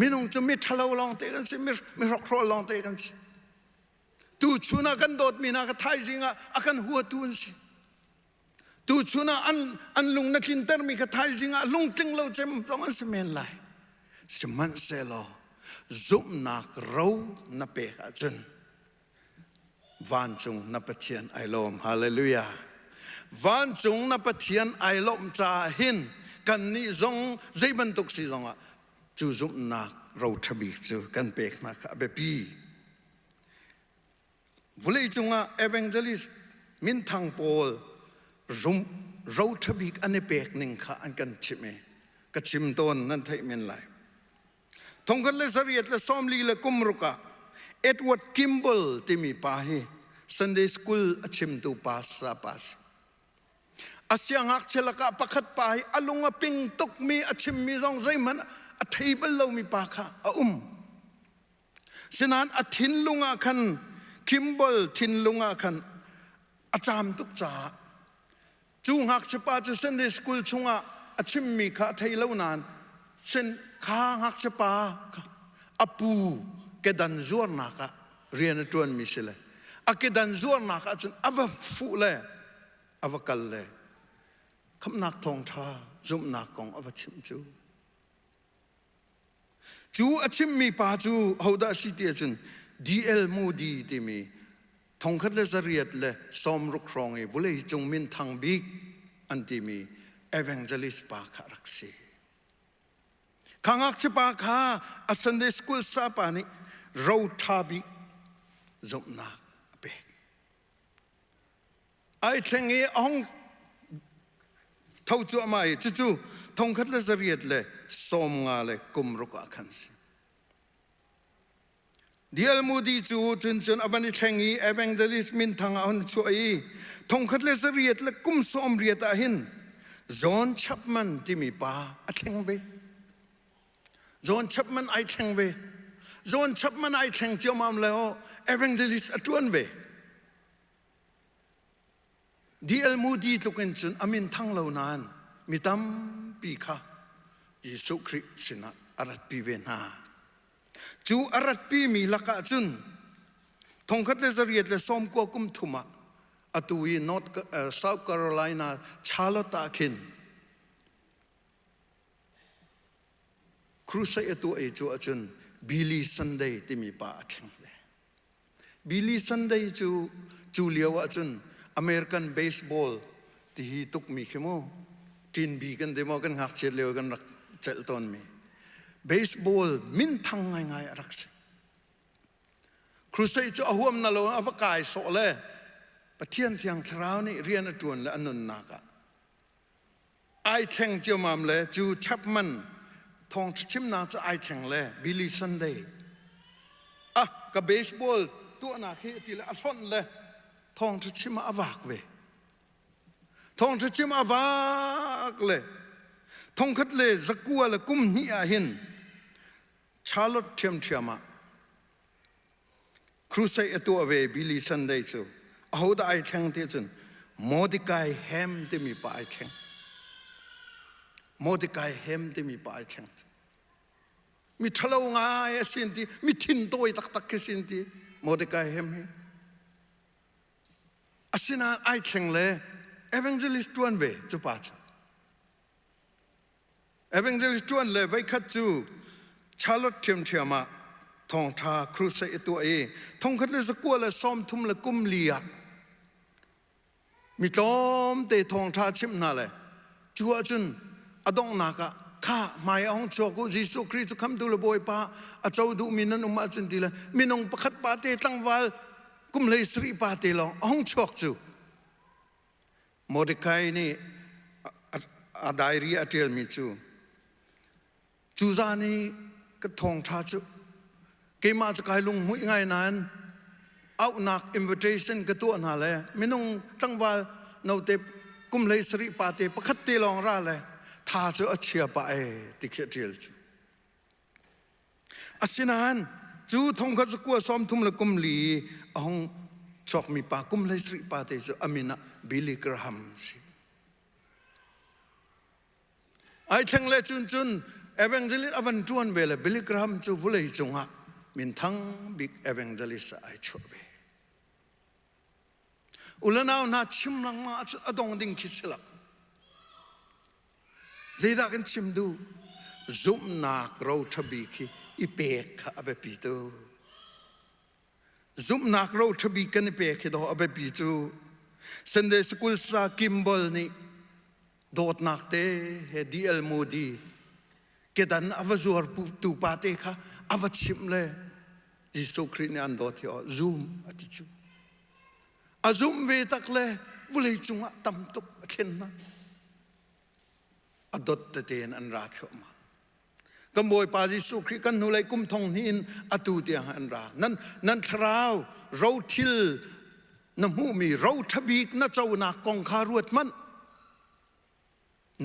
มินงจะมิทะเลาลองเตกันสิมิรักครอลองเตกันสิตูชูนากันโดดมีนากระทายจิงอ่ะอากันหัวตูนสิตูชูนาอันลุงนักลินเตอร์มีกระทายจิงอ่ะลุงจิงเราเจมต้องอันสิเมนไลสิมันเซลอซุมนักเรานับเปกอาจนวันจงนับเทียนไอลมฮาเลลูยาวันจงนับเทียนไอลมจ่าหินกันนี่จงใจบรรทุกสิจงอ่ะจูซุมนักเราทบีจูกันเปกนักเบปีวุเลยจงอ่ะเอเวนเจลิสมินทางโพลรุมเราทบีกอันเปกหนึ่งข้าอันกันชิมกระชิมต้นนั่นไทยเมนไลทงกันเลสเรียดและซ้อมลีและกุมรุกะเอ็ดเวิร์ดคิมเบิลที่มีป่าฮี Sunday School ชิมตูปัสซาปัสอาเซียงหักเชลกะประคัดป่าฮีอลุงปิงตุกมีชิมมีซองใจมันอธิบเรามีป่าค่ะฉะนั้นอธินลุงคันคิมเบิลทินลุงคันอาจารย์ตุกจ่าจูหักเชปาจู Sunday School ชงชิมมีค่ะไทยเล่านานเช่น ข้าหักจะปาอปูเกดันจวนนักเรียนจวนมิสเลยอาเกดันจวนนักจนอวฟูเลยอวกัลเลยคำนักทองชาจุ่มนักกองอวชิมจูอาชิมมีปาจูเอาได้สิเดียจนดีเอลมูดีที่มีทองคัดเลสเรียดเลยสมรุกครองบุเลยจงมินทางบิกอันที่มีEvangelist ปาขารักษีขังอักจะปาขาอัสันเดสกุลซาปานิเราทาบิจบนักเบกไอ้เชงเอองเท่าจั่วมาจู่ทองคัดเลสเรียดเลยสมงาเลยกุมรุกอาคันสิเดียลมูดีจู่จนอบันเชงเอ Evangelist มินทางอันช่วยทองคัดเลสเรียดเลยกุมสมเรียดอาหินจอนชับมันที่มีป่าอัดแทงเบจอนชับมันไอแทงเบจอนชับมันไอแทงเจ้ามาแล้ว Evangelist อัดวนเบดีเอลมูดีตุกันจนอามินทั้งเหล่านั้นมีตั้มปีข้ายิสุคริสต์สินะอารัดปีเวนาจูอารัดปีมีลักจุนทงคัดเลสเรียดและซ้อมกัวกุมทุมาอตุยนอร์ทเซาท์แคโรไลนาชาร์ลอตตาคินครูใส่ตัวไอจูอาจนบิลลี่ซันเดย์ที่มีป่าแข่งเลยบิลลี่ซันเดย์จูเลียวอาจนอเมริกันเบสบอลที่ฮิตุกมีเข้มโมกินบีกันเดโมกันหักเชลเลียวกันรักเจลตอนมีเบสบอลมินทั้งง่ายๆรักสิครูใส่จูอาหัวมันนลงอวกาศโซเลปะเทียนเทียงเท้านี่เรียนจวนและอนุนักไอแทงเจ้ามามเลยจูชับมันทองชิมนาจะไอแทงเลยบิลลี่ซันเดย์กับเบสบอลตัวนักเฮติละอัลอนเลยทองชิมอาวากเวทองชิมอาวากเลยทองคัดเลยสักกัวเลยกุมหิอาหินชาลอตเทียมมาครูใส่ตัวเวบิลลี่ซันเดย์ซูเอาได้ไอแทงที่จนโมดิกายแฮมที่มีป่าไอแทงโมดิกายแฮมที่มีป่าไอแทงมีทะเลงาเอสินที่มีทินโตยตักเอสินที่โมดิกายแฮมฮีอาศินาไอแทงเลย Evangelist จวนเวจุป้าจ้ะ Evangelist จวนเลยไว้คัดจูชาลอตเทียมมาทองทาครูใส่ตัวเอทองคัดเลยสกัวเลยซ้อมทุ่มเลยกุมเลียมีจอมเตะทองทาชิมนาเลยจัวจนอดองนักข้าไม่เอาจวกุยิสุคริสต์คำดูเลยบอยป้าอาเจ้าดูมีนันอุมาจนดีเลยมีนงประคัดปาเตตั้งวันกุมเลยสรีปาเตลองห้องจวกจูโมเดคายนี่อาไดรีอาเทียลมิจูจานี่ก็ทองทาจูเกี่ยมาจะกลายลงหุ่ยง่ายนั้นเอาหนัก invitation ก็ตัวน่าเลยไม่น้องตั้งว่าเราเตะกุมเลยสรีปาเตประคัตเตลองร่าเลยท่าจะเชียไปติเกตเรียลอาศินานจูทงก็จะกลัวซ้อมทุ่มละกุมลีองชอกมีปากุมเลยสรีปาเตจะอามินะบิลลี่กราฮัมสิไอแทงเลยจุนEvangelist อวันจวนเวลบิลลี่กราฮัมจูวุ่นเลยจงอ่ะมินทั้งบิ๊ก Evangelist ไอชัวเวอุลนาวนาชิมลังมาอดองดิ่งคิดละเจดากันชิมดูซุมนักเราทบีคีอีเปกข้าอเบปีโตซุมนักเราทบีกันอีเปกดออเบปีโตสันเดสกุลซากิมบอลนี่โดดนักเตเฮดีเอลมูดีเกดันอวจวรตูปาเตค่ะอวชิมเลยยิสุคริสต์อันโดดที่ซูมอธิจูอาซูมเวตักเลยวุ่นเลยจุงะตั้มตุกเช่นนั้นอดดเตนอันราชมาก็มวยปายิสุคริสต์กันนู่เลยกุมทองหินอตูเตียอันรานั่นทราวเราทิลน้ำหูมีเราทบีกน่าเจ้าหนักกองคารวดมัน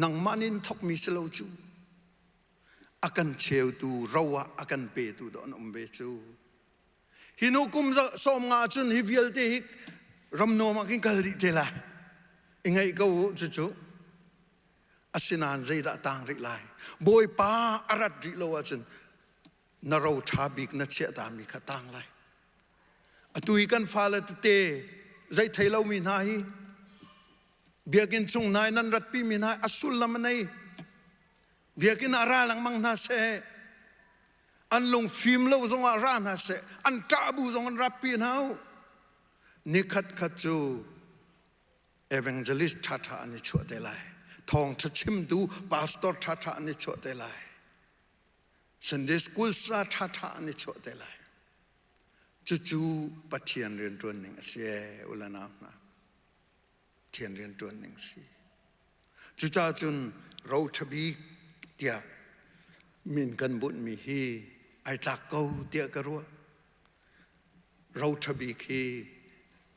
นังมานินทกมีเสลจูakan cheu tu rawa akan pe tu don umbe chu hinukum som nga chun hivial te hik ramno ma kin kalri te la ingai ko chu asinan zeda tang ri lai boy pa arat ri lo achin na ro tha bik na che ta mi kha tang lai atui kan fala te zai thailo mi na hi biakin chung nai nan rat pi mi na asul lam nei biakin ara lang mang na se an lung phim lo zong ara na se an ta bu zong an rap pi nau nikhat khat chu evangelist thata ani chu de lai Thawngthachim du pastor thata ani chu de lai Sunday school sa thata ani chu de lai chu pathian rin tron ning se ulana na thian rin tron ning si chu cha chun ro thabi tia min kan bun mi hi ai tak ko tia ka ro ro thabi khi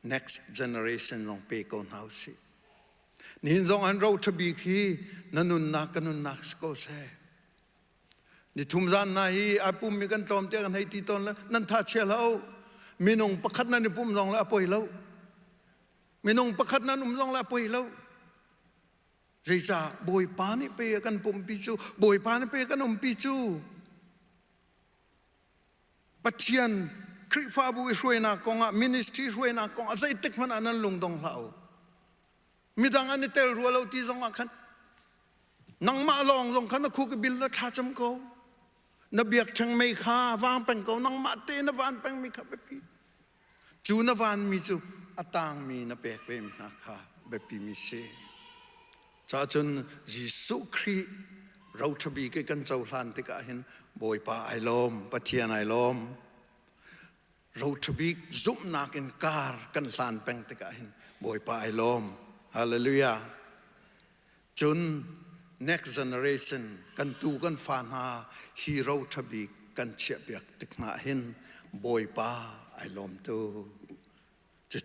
next generation long pe ko now si nin zong an ro thabi khi nanun na kanun nak ko se NITHUM ZAAN na hi apum mi kan tom te kan hai ti ton la nan tha che lo minung pakhat na ni pum zong la poi lo minung pakhat na num zong la poi lo Reza boy pa ni pe kan pum pi chu boy pa ni pe kan pi chu pathian kri fa bu shwe na konga ministry shwe na konga zai tek man anan lung dong lao midang ani tel ru lo ti zong khan nang ma long zong khan khu ke bil la tha cham ko na biak chang mei kha wang peng ko nang ma te na van peng mi kha be pi chu na van mi chu atang mi na pek pe mi na kha be pi mi se cha chun Jisu Kri ro thabi ke kan chau hlan te ka hin boy pa ai lom pathian ai lom ro thabi zum nak in kar kan hlan peng te ka hin boy pa ai lom hallelujah chun next generation kan tu kan fan ha hero thabi kan che biak tik na hin boy pa ai lom tu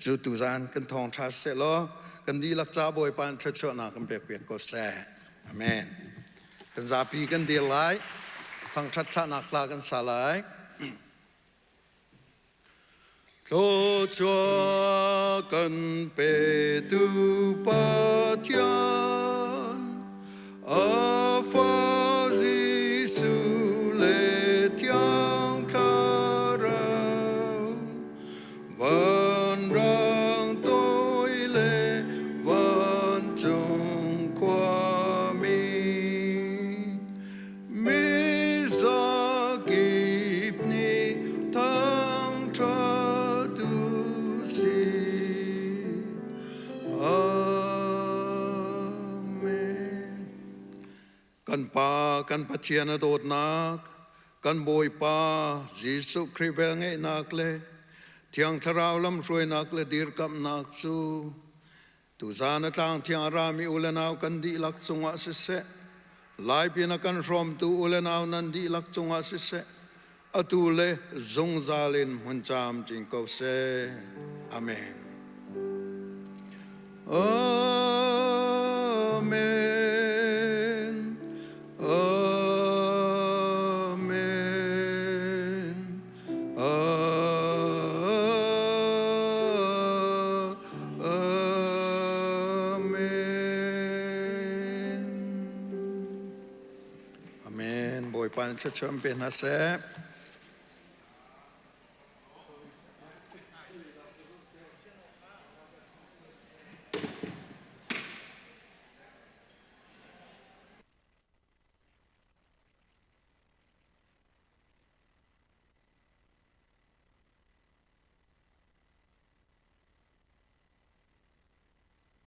chu tu zan kan thong tha se lo kan di lak cha boy pan tha cho na kan pek pek ko se amen kan za pi kan di lai thang that cha na kla kan sa lai lo cho kan pe tu pa thian a fa Jisu le thiang tha ra van rang tôi le van chung qua mi za kip ni thang tra tu si amen kan pa kan pathian dot nak kan boy pa Jisu Kri vel nge nak le thiang tharau lam roi nak le dir kam nak chu tu zan tang thiang ra mi ulenau kan di lak chunga se se lai pina kan rom tu ulenau nan di lak chunga se se atu le zong zalin mun cham jing ko se amen amen amen amen boy pan cha chom pe na se